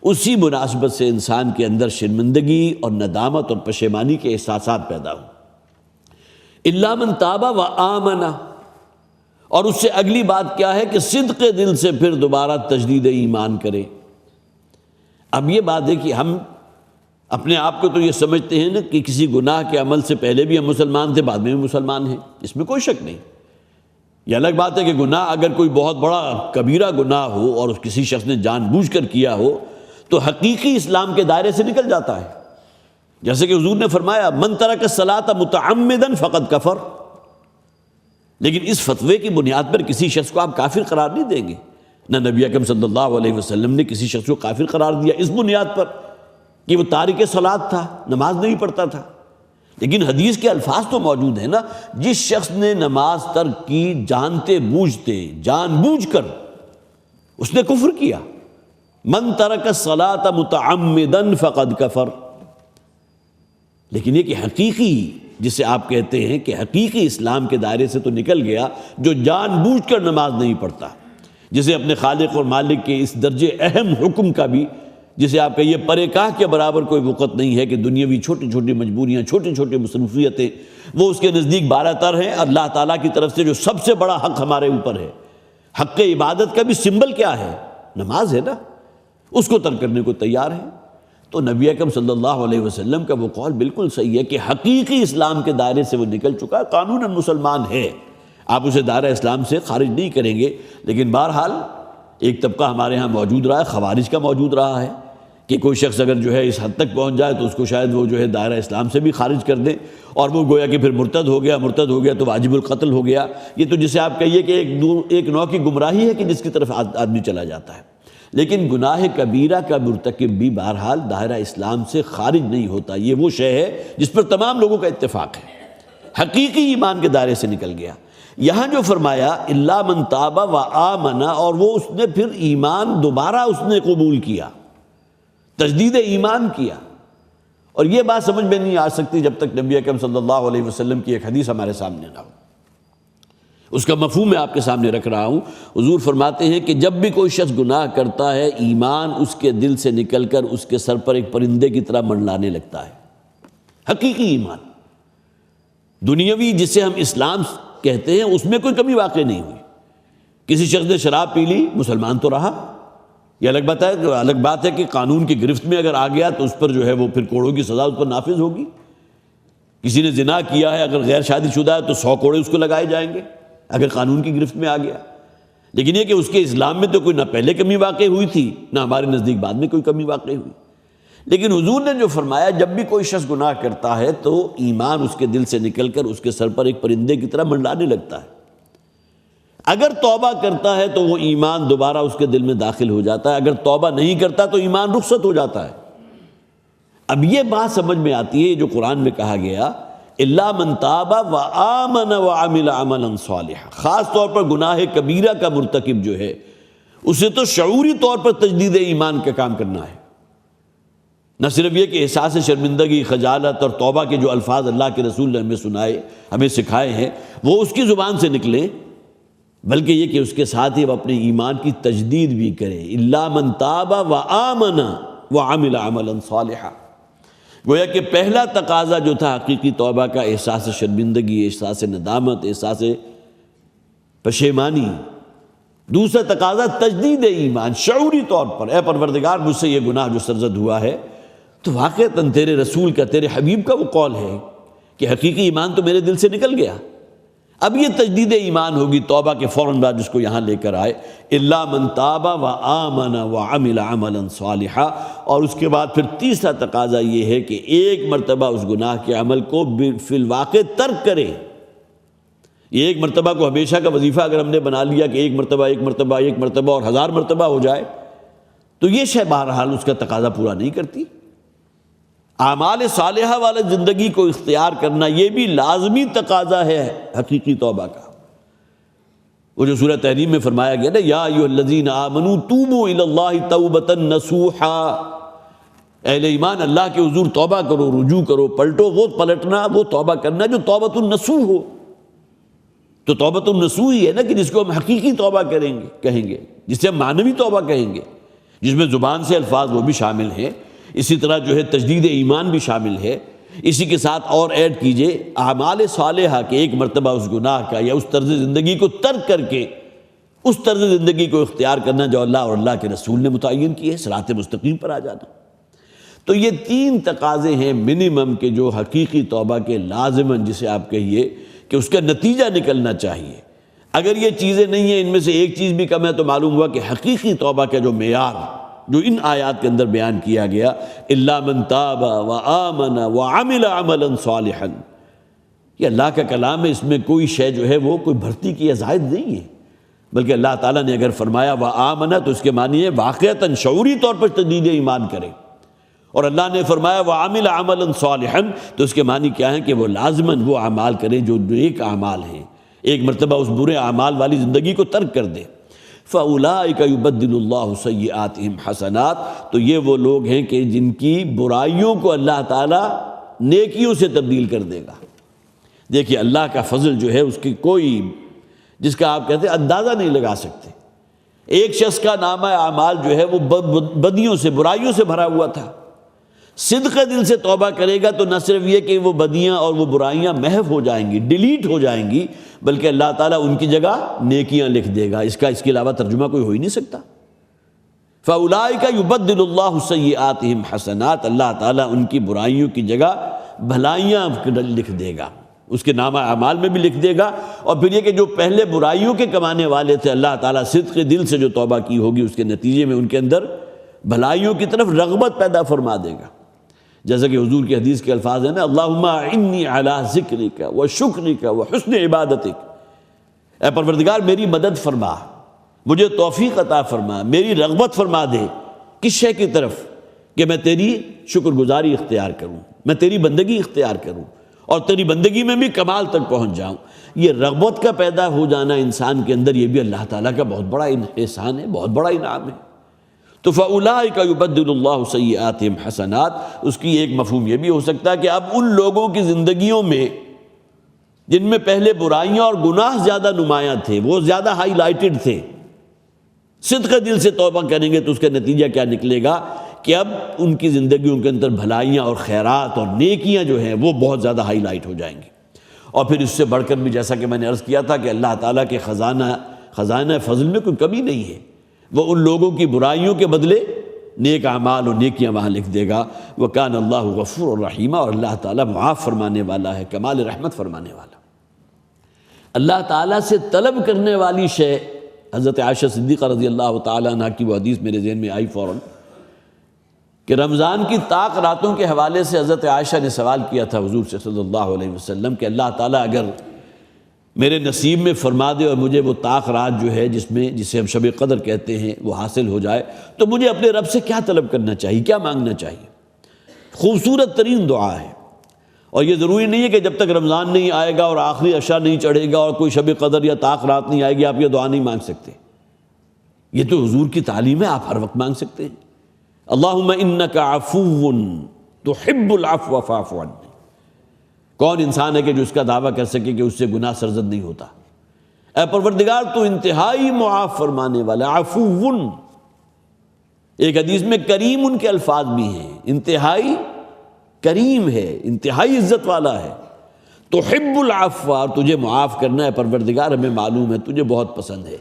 اسی مناسبت سے انسان کے اندر شرمندگی اور ندامت اور پشیمانی کے احساسات پیدا ہوں۔ الا من تاب و آمن، اور اس سے اگلی بات کیا ہے کہ صدق دل سے پھر دوبارہ تجدید ایمان کرے۔ اب یہ بات ہے کہ ہم اپنے آپ کو تو یہ سمجھتے ہیں نا کہ کسی گناہ کے عمل سے پہلے بھی ہم مسلمان تھے، بعد میں بھی مسلمان ہیں، اس میں کوئی شک نہیں۔ یہ الگ بات ہے کہ گناہ اگر کوئی بہت بڑا کبیرہ گناہ ہو اور کسی شخص نے جان بوجھ کر کیا ہو تو حقیقی اسلام کے دائرے سے نکل جاتا ہے، جیسے کہ حضور نے فرمایا من ترک الصلاۃ متعمدا فقد کفر۔ لیکن اس فتوے کی بنیاد پر کسی شخص کو آپ کافر قرار نہیں دیں گے، نہ نبی اکرم صلی اللہ علیہ وسلم نے کسی شخص کو کافر قرار دیا اس بنیاد پر کہ وہ تارک صلاۃ تھا، نماز نہیں پڑھتا تھا۔ لیکن حدیث کے الفاظ تو موجود ہیں نا، جس شخص نے نماز ترک کی جانتے بوجھتے، جان بوجھ کر، اس نے کفر کیا۔ من ترک الصلاۃ متعمدا فقد کفر۔ لیکن یہ کہ حقیقی، جسے آپ کہتے ہیں کہ حقیقی اسلام کے دائرے سے تو نکل گیا جو جان بوجھ کر نماز نہیں پڑھتا، جسے اپنے خالق اور مالک کے اس درجے اہم حکم کا بھی، جسے آپ کہیے پرے کاہ کے برابر کوئی وقت نہیں ہے کہ دنیاوی چھوٹی چھوٹی مجبوریاں، چھوٹی چھوٹی مصروفیتیں وہ اس کے نزدیک بارہ تر ہیں۔ اللہ تعالیٰ کی طرف سے جو سب سے بڑا حق ہمارے اوپر ہے، حق عبادت کا بھی سمبل کیا ہے؟ نماز ہے نا، اس کو ترک کرنے کو تیار ہے۔ تو نبی اکرم صلی اللہ علیہ وسلم کا وہ قول بالکل صحیح ہے کہ حقیقی اسلام کے دائرے سے وہ نکل چکا، قانوناً مسلمان ہے، آپ اسے دائرہ اسلام سے خارج نہیں کریں گے۔ لیکن بہرحال ایک طبقہ ہمارے ہاں موجود رہا ہے، خوارج کا موجود رہا ہے، کہ کوئی شخص اگر جو ہے اس حد تک پہنچ جائے تو اس کو شاید وہ جو ہے دائرہ اسلام سے بھی خارج کر دیں، اور وہ گویا کہ پھر مرتد ہو گیا تو واجب القتل ہو گیا۔ یہ تو جسے آپ کہیے کہ ایک نوع کی گمراہی ہے کہ جس کی طرف آدمی چلا جاتا ہے۔ لیکن گناہ کبیرہ کا مرتکب بھی بہرحال دائرہ اسلام سے خارج نہیں ہوتا۔ یہ وہ شے ہے جس پر تمام لوگوں کا اتفاق ہے، حقیقی ایمان کے دائرے سے نکل گیا۔ یہاں جو فرمایا الا من تاب و آمن، اور وہ اس نے پھر ایمان دوبارہ اس نے قبول کیا، تجدید ایمان کیا. اور یہ بات سمجھ میں نہیں آ سکتی جب تک نبی اکرم صلی اللہ علیہ وسلم کی ایک حدیث ہمارے سامنے نہ ہو. اس کا مفہوم میں آپ کے سامنے رکھ رہا ہوں. حضور فرماتے ہیں کہ جب بھی کوئی شخص گناہ کرتا ہے ایمان اس کے دل سے نکل کر اس کے سر پر ایک پرندے کی طرح منڈلانے لگتا ہے. حقیقی ایمان، دنیاوی جسے ہم اسلام کہتے ہیں، اس میں کوئی کمی واقع نہیں ہوئی. کسی شخص نے شراب پی لی، مسلمان تو رہا. یہ الگ بات ہے کہ قانون کی گرفت میں اگر آ گیا تو اس پر جو ہے وہ پھر کوڑوں کی سزا اس پر نافذ ہوگی. کسی نے زنا کیا ہے، اگر غیر شادی شدہ ہے تو 100 کوڑے اس کو لگائے جائیں گے اگر قانون کی گرفت میں آ گیا. لیکن یہ کہ اس کے اسلام میں تو کوئی نہ پہلے کمی واقع ہوئی تھی نہ ہمارے نزدیک بعد میں کوئی کمی واقع ہوئی. لیکن حضور نے جو فرمایا جب بھی کوئی شخص گناہ کرتا ہے تو ایمان اس کے دل سے نکل کر اس کے سر پر ایک پرندے کی طرح منڈلانے لگتا ہے. اگر توبہ کرتا ہے تو وہ ایمان دوبارہ اس کے دل میں داخل ہو جاتا ہے، اگر توبہ نہیں کرتا تو ایمان رخصت ہو جاتا ہے. اب یہ بات سمجھ میں آتی ہے جو قرآن میں کہا گیا الا من تاب وآمن وعمل عملا صالحا. خاص طور پر گناہ کبیرہ کا مرتکب جو ہے اسے تو شعوری طور پر تجدید ایمان کا کام کرنا ہے. نہ صرف یہ کہ احساس شرمندگی، خجالت اور توبہ کے جو الفاظ اللہ کے رسول نے ہمیں سنائے، ہمیں سکھائے ہیں، وہ اس کی زبان سے نکلیں، بلکہ یہ کہ اس کے ساتھ ہی وہ اپنے ایمان کی تجدید بھی کرے. الا من تاب وآمن وعمل عملا صالحا. گویا کہ پہلا تقاضا جو تھا حقیقی توبہ کا، احساس شرمندگی، احساس ندامت، احساس پشیمانی. دوسرا تقاضا تجدید ایمان، شعوری طور پر اے پروردگار مجھ سے یہ گناہ جو سرزد ہوا ہے تو واقعتاً تیرے رسول کا، تیرے حبیب کا وہ قول ہے کہ حقیقی ایمان تو میرے دل سے نکل گیا. اب یہ تجدید ایمان ہوگی توبہ کے فوراً بعد جس کو یہاں لے کر آئے الا من تاب وآمن وعمل عملا صالحا. اور اس کے بعد پھر تیسرا تقاضا یہ ہے کہ ایک مرتبہ اس گناہ کے عمل کو فی الواقع ترک کرے. یہ ایک مرتبہ کو ہمیشہ کا وظیفہ اگر ہم نے بنا لیا کہ ایک مرتبہ اور 1000 مرتبہ ہو جائے تو یہ شے بہرحال اس کا تقاضا پورا نہیں کرتی. اعمال صالحہ والا زندگی کو اختیار کرنا یہ بھی لازمی تقاضا ہے حقیقی توبہ کا. وہ جو سورہ تحریم میں فرمایا گیا نا یا ایھا الذین آمنوا توبوا الی اللہ توبۃ نصوحا. اہل ایمان اللہ کے حضور توبہ کرو، رجوع کرو، پلٹو. وہ پلٹنا، وہ توبہ کرنا جو توبۃ النصوح ہو. تو توبۃ النصوح ہی ہے نا کہ جس کو ہم حقیقی توبہ کہیں گے، جسے ہم معنوی توبہ کہیں گے، جس میں زبان سے الفاظ وہ بھی شامل ہیں، اسی طرح جو ہے تجدید ایمان بھی شامل ہے. اسی کے ساتھ اور ایڈ کیجئے اعمال صالحہ کہ ایک مرتبہ اس گناہ کا یا اس طرز زندگی کو ترک کر کے اس طرز زندگی کو اختیار کرنا جو اللہ اور اللہ کے رسول نے متعین کی ہے، صراط مستقیم پر آ جانا. تو یہ 3 تقاضے ہیں منیمم کے جو حقیقی توبہ کے لازماً جسے آپ کہیے کہ اس کا نتیجہ نکلنا چاہیے. اگر یہ چیزیں نہیں ہیں، ان میں سے ایک چیز بھی کم ہے، تو معلوم ہوا کہ حقیقی توبہ کا جو معیار جو ان آیات کے اندر بیان کیا گیا الا من تاب وآمن وعمل عملا صالحا، یہ اللہ کا کلام ہے. اس میں کوئی شے جو ہے وہ کوئی بھرتی کی یا زائد نہیں ہے، بلکہ اللہ تعالیٰ نے اگر فرمایا وآمن تو اس کے معنی ہے واقعتاً شعوری طور پر تجدید ایمان کرے. اور اللہ نے فرمایا وعمل عملا صالحا تو اس کے معنی کیا ہے کہ وہ لازماً وہ اعمال کرے جو نیک اعمال ہیں، ایک مرتبہ اس برے اعمال والی زندگی کو ترک کر دے. فَأُولَٰئِكَ يُبَدِّلُ اللَّهُ سَيِّئَاتِهِمْ حَسَنَات. تو یہ وہ لوگ ہیں کہ جن کی برائیوں کو اللہ تعالیٰ نیکیوں سے تبدیل کر دے گا. دیکھیے اللہ کا فضل جو ہے اس کی کوئی جس کا آپ کہتے ہیں اندازہ نہیں لگا سکتے. ایک شخص کا نامہ اعمال جو ہے وہ بدیوں سے، برائیوں سے بھرا ہوا تھا. صدق دل سے توبہ کرے گا تو نہ صرف یہ کہ وہ بدیاں اور وہ برائیاں محو ہو جائیں گی، ڈیلیٹ ہو جائیں گی، بلکہ اللہ تعالیٰ ان کی جگہ نیکیاں لکھ دے گا. اس کے علاوہ ترجمہ کوئی ہو ہی نہیں سکتا. فَأُولَٰئِكَ يُبَدِّلُ اللَّهُ سَيِّئَاتِهِمْ حَسَنَات. اللہ تعالیٰ ان کی برائیوں کی جگہ بھلائیاں لکھ دے گا، اس کے نامہ اعمال میں بھی لکھ دے گا. اور پھر یہ کہ جو پہلے برائیوں کے کمانے والے تھے اللہ تعالیٰ صدق دل سے جو توبہ کی ہوگی اس کے نتیجے میں ان کے اندر بھلائیوں کی طرف رغبت پیدا فرما دے گا. جیسا کہ حضور کی حدیث کے الفاظ ہیں نا اللہم اعنی علی ذکرک و شکرک و حسن عبادتک. اے پروردگار میری مدد فرما، مجھے توفیق عطا فرما، میری رغبت فرما دے کس شے کی طرف کہ میں تیری شکر گزاری اختیار کروں، میں تیری بندگی اختیار کروں اور تیری بندگی میں بھی کمال تک پہنچ جاؤں. یہ رغبت کا پیدا ہو جانا انسان کے اندر یہ بھی اللہ تعالیٰ کا بہت بڑا احسان ہے، بہت بڑا انعام ہے. تو فَأُولَٰئِكَ يُبَدِّلُ اللَّهُ سَيِّئَاتِهِمْ حَسَنَات، اس کی ایک مفہوم یہ بھی ہو سکتا ہے کہ اب ان لوگوں کی زندگیوں میں جن میں پہلے برائیاں اور گناہ زیادہ نمایاں تھے، وہ زیادہ ہائی لائٹڈ تھے، صدق دل سے توبہ کریں گے تو اس کا نتیجہ کیا نکلے گا کہ اب ان کی زندگیوں کے اندر بھلائیاں اور خیرات اور نیکیاں جو ہیں وہ بہت زیادہ ہائی لائٹ ہو جائیں گی۔ اور پھر اس سے بڑھ کر بھی جیسا کہ میں نے عرض کیا تھا کہ اللہ تعالیٰ کے خزانہ فضل میں کوئی کمی نہیں ہے، وہ ان لوگوں کی برائیوں کے بدلے نیک اعمال اور نیکیاں وہاں لکھ دے گا۔ وَكَانَ اللَّهُ غَفُورًا رَحِيمًا، اور اللہ تعالیٰ معاف فرمانے والا ہے، کمال رحمت فرمانے والا۔ اللہ تعالیٰ سے طلب کرنے والی شے، حضرت عائشہ صدیقہ رضی اللہ تعالیٰ عنہ کی وہ حدیث میرے ذہن میں آئی فوراً کہ رمضان کی طاق راتوں کے حوالے سے حضرت عائشہ نے سوال کیا تھا حضور سے صلی اللہ علیہ وسلم کہ اللہ تعالیٰ اگر میرے نصیب میں فرما دے اور مجھے وہ طاق رات جو ہے جسے ہم شب قدر کہتے ہیں وہ حاصل ہو جائے تو مجھے اپنے رب سے کیا طلب کرنا چاہیے، کیا مانگنا چاہیے؟ خوبصورت ترین دعا ہے، اور یہ ضروری نہیں ہے کہ جب تک رمضان نہیں آئے گا اور آخری عشاء نہیں چڑھے گا اور کوئی شب قدر یا طاق رات نہیں آئے گی آپ یہ دعا نہیں مانگ سکتے۔ یہ تو حضور کی تعلیم ہے، آپ ہر وقت مانگ سکتے ہیں۔ اللہم انک عفو تحب العفو فاعف عنی۔ کون انسان ہے کہ جو اس کا دعویٰ کر سکے کہ اس سے گناہ سرزد نہیں ہوتا؟ اے پروردگار تو انتہائی معاف فرمانے والا، عفو۔ ایک حدیث میں کریم ان کے الفاظ بھی ہیں، انتہائی کریم ہے، انتہائی عزت والا ہے۔ تحب العفو، اور تجھے معاف کرنا ہے پروردگار، ہمیں معلوم ہے تجھے بہت پسند ہے،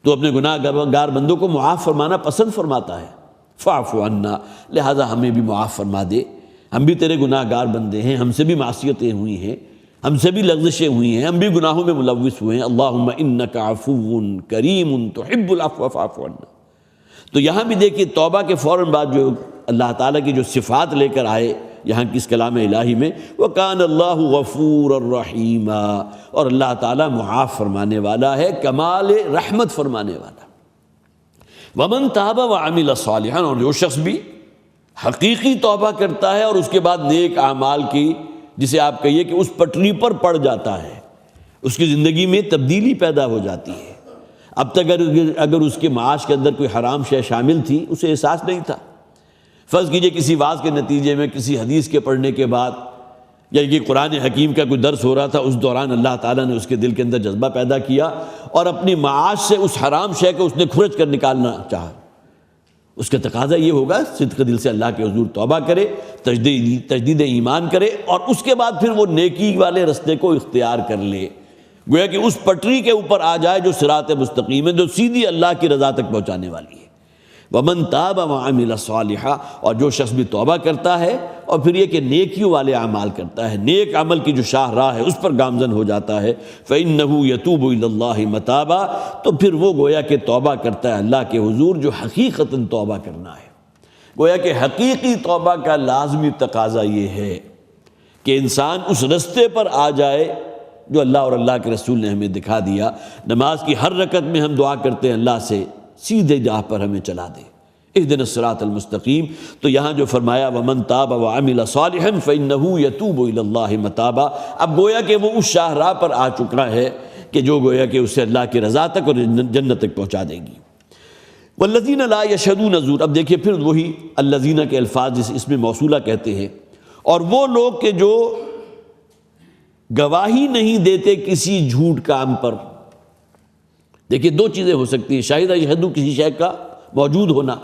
تو اپنے گناہ گار بندوں کو معاف فرمانا پسند فرماتا ہے۔ فاعف عنا، لہذا ہمیں بھی معاف فرما دے، ہم بھی تیرے گناہ گار بندے ہیں، ہم سے بھی معصیتیں ہوئی ہیں، ہم سے بھی لغزشیں ہوئی ہیں، ہم بھی گناہوں میں ملوث ہوئے ہیں۔ اللہم انک عفو کریم تحب العفو فاعف عنا۔ تو یہاں بھی دیکھیے توبہ کے فوراً بعد جو اللہ تعالیٰ کی جو صفات لے کر آئے یہاں کی اس کلام الہی میں، وَكَانَ اللَّهُ غَفُورًا رَحِيمًا، اور اللہ تعالیٰ معاف فرمانے والا ہے، کمال رحمت فرمانے والا۔ وَمَن تَابَ وَعَمِلَ صَالِحًا، اور جو شخص بھی حقیقی توبہ کرتا ہے اور اس کے بعد نیک اعمال کی، جسے آپ کہیے کہ اس پٹری پر پڑ جاتا ہے، اس کی زندگی میں تبدیلی پیدا ہو جاتی ہے۔ اب تک اگر اس کے معاش کے اندر کوئی حرام شے شامل تھی اسے احساس نہیں تھا، فرض کیجئے کسی واعظ کے نتیجے میں، کسی حدیث کے پڑھنے کے بعد، یا کہ قرآن حکیم کا کوئی درس ہو رہا تھا، اس دوران اللہ تعالیٰ نے اس کے دل کے اندر جذبہ پیدا کیا اور اپنی معاش سے اس حرام شے کو اس نے کھرچ کر نکالنا چاہا، اس کا تقاضا یہ ہوگا صدق دل سے اللہ کے حضور توبہ کرے، تجدید ایمان کرے، اور اس کے بعد پھر وہ نیکی والے رستے کو اختیار کر لے، گویا کہ اس پٹری کے اوپر آ جائے جو صراط مستقیم ہے، جو سیدھی اللہ کی رضا تک پہنچانے والی ہے۔ وَمَن تَابَ وَعَمِلَ صَالِحًا، اور جو شخص بھی توبہ کرتا ہے اور پھر یہ کہ نیکیوں والے اعمال کرتا ہے، نیک عمل کی جو شاہ راہ ہے اس پر گامزن ہو جاتا ہے، فَإِنَّهُ يَتُوبُ إِلَى اللَّهِ مَتَابًا، تو پھر وہ گویا کہ توبہ کرتا ہے اللہ کے حضور جو حقیقتاً توبہ کرنا ہے۔ گویا کہ حقیقی توبہ کا لازمی تقاضا یہ ہے کہ انسان اس رستے پر آ جائے جو اللہ اور اللہ کے رسول نے ہمیں دکھا دیا۔ نماز کی ہر رکعت میں ہم دعا کرتے ہیں اللہ سے سیدھے راہ پر ہمیں چلا دے، اہدنا الصراط المستقیم۔ تو یہاں جو فرمایا وَمَن تَابَ وَعَمِلَ صَالِحًا فَإِنَّهُ يَتُوبُ إِلَى اللَّهِ مَتَابًا، اب گویا کہ وہ اس شاہ راہ پر آ چکا ہے کہ جو گویا کہ اسے اللہ کی رضا تک اور جنت تک پہنچا دے گی۔ وَالَّذِينَ لَا يَشْهَدُونَ الزُّورَ، اب دیکھیے پھر وہی الذین کے الفاظ اس میں موصولہ کہتے ہیں، اور وہ لوگ کہ جو گواہی نہیں دیتے کسی جھوٹ کام پر۔ دیکھیے دو چیزیں ہو سکتی ہیں، شاہدہ یشہدو کسی شے کا موجود ہونا،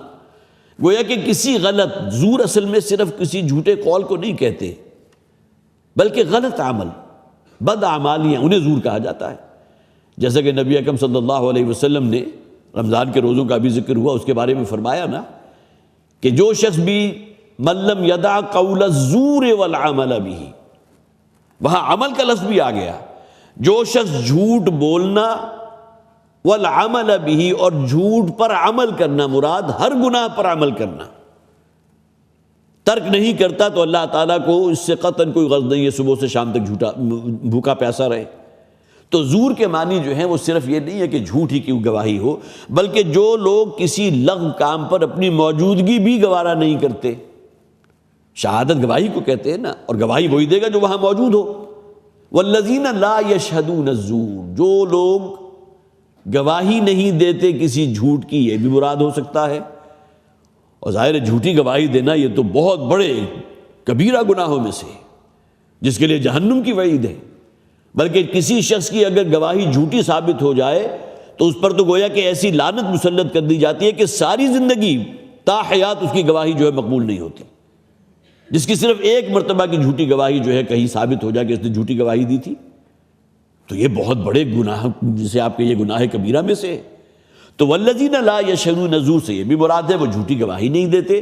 گویا کہ کسی غلط، زور اصل میں صرف کسی جھوٹے قول کو نہیں کہتے بلکہ غلط عمل، بد اعمالیاں، انہیں زور کہا جاتا ہے۔ جیسا کہ نبی اکرم صلی اللہ علیہ وسلم نے رمضان کے روزوں کا بھی ذکر ہوا، اس کے بارے میں فرمایا نا کہ جو شخص بھی من لم یدع قول الزور والعمل به، وہاں عمل کا لفظ بھی آ گیا، جو شخص جھوٹ بولنا والعمل به، اور جھوٹ پر عمل کرنا، مراد ہر گناہ پر عمل کرنا، ترک نہیں کرتا تو اللہ تعالیٰ کو اس سے قطعاً کوئی غرض نہیں ہے صبح سے شام تک بھوکا پیاسا رہے۔ تو زور کے معنی جو ہیں وہ صرف یہ نہیں ہے کہ جھوٹ ہی کی گواہی ہو، بلکہ جو لوگ کسی لغو کام پر اپنی موجودگی بھی گوارا نہیں کرتے، شہادت گواہی کو کہتے ہیں نا، اور گواہی وہی دے گا جو وہاں موجود ہو۔ والذین لا یشہدون الزور، جو لوگ گواہی نہیں دیتے کسی جھوٹ کی، یہ بھی مراد ہو سکتا ہے۔ اور ظاہر ہے جھوٹی گواہی دینا یہ تو بہت بڑے کبیرہ گناہوں میں سے ہے جس کے لیے جہنم کی وعید ہے۔ بلکہ کسی شخص کی اگر گواہی جھوٹی ثابت ہو جائے تو اس پر تو گویا کہ ایسی لعنت مسلط کر دی جاتی ہے کہ ساری زندگی تا حیات اس کی گواہی جو ہے مقبول نہیں ہوتی۔ جس کی صرف ایک مرتبہ کی جھوٹی گواہی جو ہے کہیں ثابت ہو جائے کہ اس نے جھوٹی گواہی دی تھی تو یہ بہت بڑے گناہ، جسے آپ کے یہ گناہ کبیرہ میں سے ہے۔ تو والذین لا یشہدون زور سے یہ بھی مراد ہے وہ جھوٹی گواہی نہیں دیتے،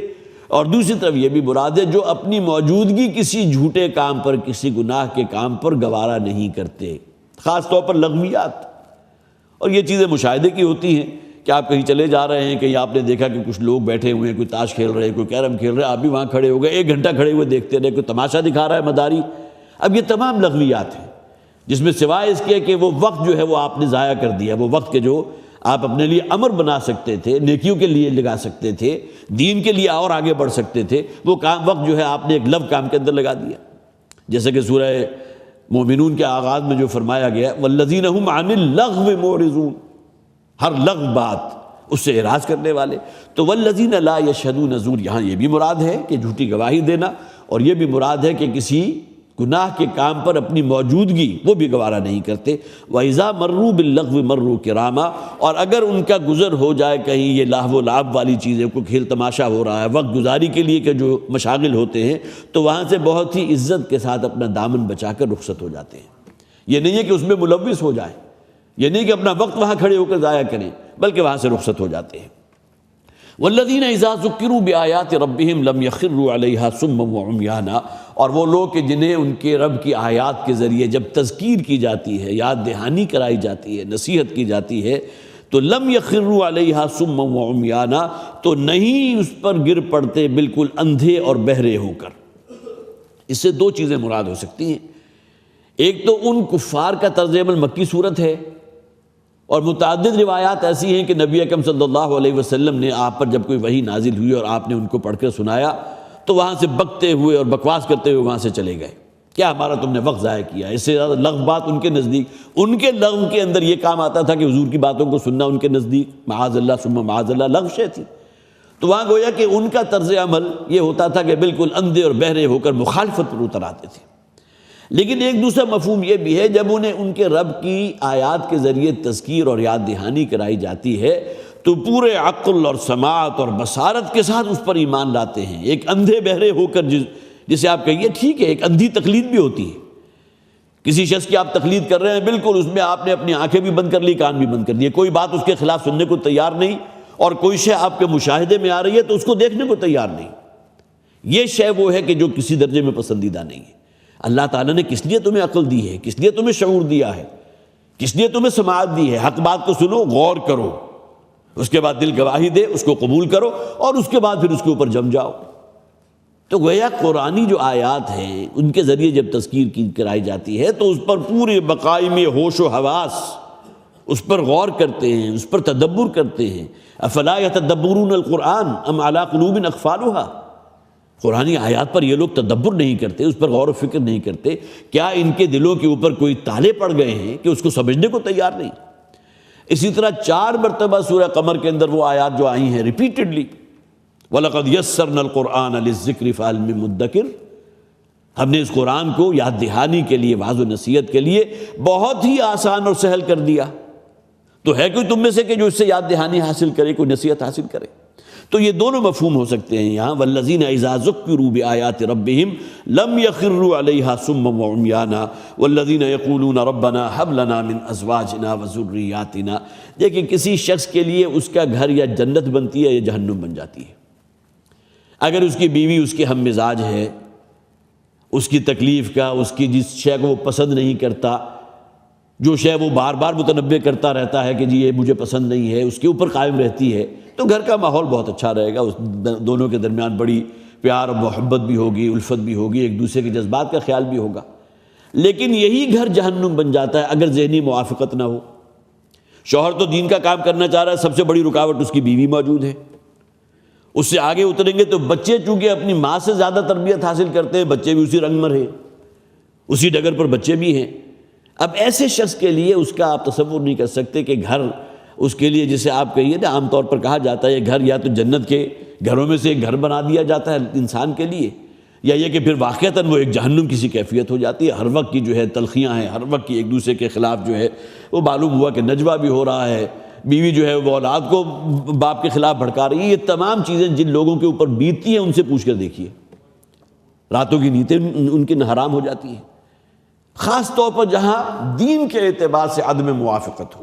اور دوسری طرف یہ بھی مراد ہے جو اپنی موجودگی کسی جھوٹے کام پر، کسی گناہ کے کام پر گوارا نہیں کرتے، خاص طور پر لغویات۔ اور یہ چیزیں مشاہدے کی ہوتی ہیں کہ آپ کہیں چلے جا رہے ہیں، کہیں آپ نے دیکھا کہ کچھ لوگ بیٹھے ہوئے ہیں، کوئی تاش کھیل رہے ہیں، کوئی کیرم کھیل رہے ہیں، آپ بھی وہاں کھڑے ہو گئے، 1 گھنٹہ کھڑے ہوئے دیکھتے رہے، کوئی تماشا دکھا رہا ہے مداری۔ اب یہ تمام لغویات ہیں جس میں سوائے اس کے کہ وہ وقت جو ہے وہ آپ نے ضائع کر دیا، وہ وقت کے جو آپ اپنے لیے امر بنا سکتے تھے، نیکیوں کے لیے لگا سکتے تھے، دین کے لیے اور آگے بڑھ سکتے تھے، وہ کام وقت جو ہے آپ نے ایک لغو کام کے اندر لگا دیا۔ جیسے کہ سورہ مومنون کے آغاز میں جو فرمایا گیا والذین هم عن اللغو معرضون، ہر لغو بات اس سے اعراض کرنے والے۔ تو والذین لا یشہدون زور، یہاں یہ بھی مراد ہے کہ جھوٹی گواہی دینا، اور یہ بھی مراد ہے کہ کسی گناہ کے کام پر اپنی موجودگی وہ بھی گوارا نہیں کرتے۔ وَإِذَا مَرُّوا بِاللَّغْوِ مَرُّوا كِرَامًا، اور اگر ان کا گزر ہو جائے کہیں یہ لاہو و لعب والی چیزیں، کوئی کھیل تماشا ہو رہا ہے، وقت گزاری کے لیے کہ جو مشاغل ہوتے ہیں، تو وہاں سے بہت ہی عزت کے ساتھ اپنا دامن بچا کر رخصت ہو جاتے ہیں۔ یہ نہیں ہے کہ اس میں ملوث ہو جائیں، یہ نہیں کہ اپنا وقت وہاں کھڑے ہو کر ضائع کریں، بلکہ وہاں سے رخصت ہو جاتے ہیں۔ والذین اذا ذکروا بآیات ربہم لم یخروا علیہا صما وعمیانا، اور وہ لوگ کہ جنہیں ان کے رب کی آیات کے ذریعے جب تذکیر کی جاتی ہے، یاد دہانی کرائی جاتی ہے، نصیحت کی جاتی ہے، تو لم یخروا علیہا صما وعمیانا، تو نہیں اس پر گر پڑتے بالکل اندھے اور بہرے ہو کر۔ اس سے 2 چیزیں مراد ہو سکتی ہیں۔ ایک تو ان کفار کا طرز عمل مکی صورت ہے، اور متعدد روایات ایسی ہیں کہ نبی اکرم صلی اللہ علیہ وسلم نے آپ پر جب کوئی وحی نازل ہوئی اور آپ نے ان کو پڑھ کر سنایا تو وہاں سے بکتے ہوئے اور بکواس کرتے ہوئے وہاں سے چلے گئے، کیا ہمارا تم نے وقت ضائع کیا۔ اس سے زیادہ لغو بات ان کے نزدیک، ان کے لغو کے اندر یہ کام آتا تھا کہ حضور کی باتوں کو سننا ان کے نزدیک معاذ اللہ ثم معاذ اللہ لغو شے تھی۔ تو وہاں گویا کہ ان کا طرز عمل یہ ہوتا تھا کہ بالکل اندھے اور بہرے ہو کر مخالفت پر اتر آتے تھے۔ لیکن ایک دوسرا مفہوم یہ بھی ہے، جب انہیں ان کے رب کی آیات کے ذریعے تذکیر اور یاد دہانی کرائی جاتی ہے تو پورے عقل اور سماعت اور بصارت کے ساتھ اس پر ایمان لاتے ہیں۔ ایک اندھے بہرے ہو کر جسے آپ کہیے ٹھیک ہے، ایک اندھی تقلید بھی ہوتی ہے، کسی شخص کی آپ تقلید کر رہے ہیں، بالکل اس میں آپ نے اپنی آنکھیں بھی بند کر لی، کان بھی بند کر دیے، کوئی بات اس کے خلاف سننے کو تیار نہیں، اور کوئی شے آپ کے مشاہدے میں آ رہی ہے تو اس کو دیکھنے کو تیار نہیں۔ یہ شے وہ ہے کہ جو کسی درجے میں پسندیدہ نہیں ہے۔ اللہ تعالیٰ نے کس لیے تمہیں عقل دی ہے، کس لیے تمہیں شعور دیا ہے، کس لیے تمہیں سماعت دی ہے؟ حق بات کو سنو، غور کرو، اس کے بعد دل گواہی دے، اس کو قبول کرو، اور اس کے بعد پھر اس کے اوپر جم جاؤ۔ تو گویا قرآنی جو آیات ہیں ان کے ذریعے جب تذکیر کی کرائی جاتی ہے تو اس پر پورے بقائی میں ہوش و حواس اس پر غور کرتے ہیں، اس پر تدبر کرتے ہیں۔ افلا یتدبرون القرآن ام علی قلوب اقفالها، قرآنی آیات پر یہ لوگ تدبر نہیں کرتے، اس پر غور و فکر نہیں کرتے، کیا ان کے دلوں کے اوپر کوئی تالے پڑ گئے ہیں کہ اس کو سمجھنے کو تیار نہیں؟ اسی طرح 4 مرتبہ سورہ قمر کے اندر وہ آیات جو آئی ہیں ریپیٹڈلی، وَلَقَدْ يَسَّرْنَا الْقُرْآنَ لِلذِّكْرِ فَهَلْ مِن مُدَّكِرٍ، ہم نے اس قرآن کو یاد دہانی کے لیے، وعظ و نصیحت کے لیے بہت ہی آسان اور سہل کر دیا، تو ہے کوئی تم میں سے کہ جو اس سے یاد دہانی حاصل کرے، کوئی نصیحت حاصل کرے؟ تو یہ دونوں مفہوم ہو سکتے ہیں یہاں، والذین اذا ذکروا بآیات ربہم لم یخروا علیہا صما وعمیانا والذین یقولون ربنا ھب لنا من ازواجنا وذریاتنا۔ لیکن کسی شخص کے لیے اس کا گھر یا جنت بنتی ہے یا جہنم بن جاتی ہے۔ اگر اس کی بیوی اس کے ہم مزاج ہے، اس کی تکلیف کا، اس کی جس شے کو وہ پسند نہیں کرتا، جو شے وہ بار بار متنبہ کرتا رہتا ہے کہ جی یہ مجھے پسند نہیں ہے، اس کے اوپر قائم رہتی ہے، تو گھر کا ماحول بہت اچھا رہے گا، اس دونوں کے درمیان بڑی پیار اور محبت بھی ہوگی، الفت بھی ہوگی، ایک دوسرے کے جذبات کا خیال بھی ہوگا۔ لیکن یہی گھر جہنم بن جاتا ہے اگر ذہنی موافقت نہ ہو۔ شوہر تو دین کا کام کرنا چاہ رہا ہے، سب سے بڑی رکاوٹ اس کی بیوی موجود ہے۔ اس سے آگے اتریں گے تو بچے چونکہ اپنی ماں سے زیادہ تربیت حاصل کرتے ہیں، بچے بھی اسی رنگ میں ہیں، اسی ڈگر پر بچے بھی ہیں۔ اب ایسے شخص کے لیے اس کا آپ تصور نہیں کر سکتے کہ گھر اس کے لیے، جسے آپ کہیے نا عام طور پر کہا جاتا ہے یہ گھر یا تو جنت کے گھروں میں سے ایک گھر بنا دیا جاتا ہے انسان کے لیے، یا یہ کہ پھر واقعتاً وہ ایک جہنم کی سی کیفیت ہو جاتی ہے، ہر وقت کی جو ہے تلخیاں ہیں، ہر وقت کی ایک دوسرے کے خلاف جو ہے وہ معلوم ہوا کہ نجوہ بھی ہو رہا ہے، بیوی جو ہے وہ اولاد کو باپ کے خلاف بھڑکا رہی ہے۔ یہ تمام چیزیں جن لوگوں کے اوپر بیتتی ہیں ان سے پوچھ کر دیکھیے، راتوں کی نیندیں ان کی حرام ہو جاتی ہیں، خاص طور پر جہاں دین کے اعتبار سے عدم موافقت ہو۔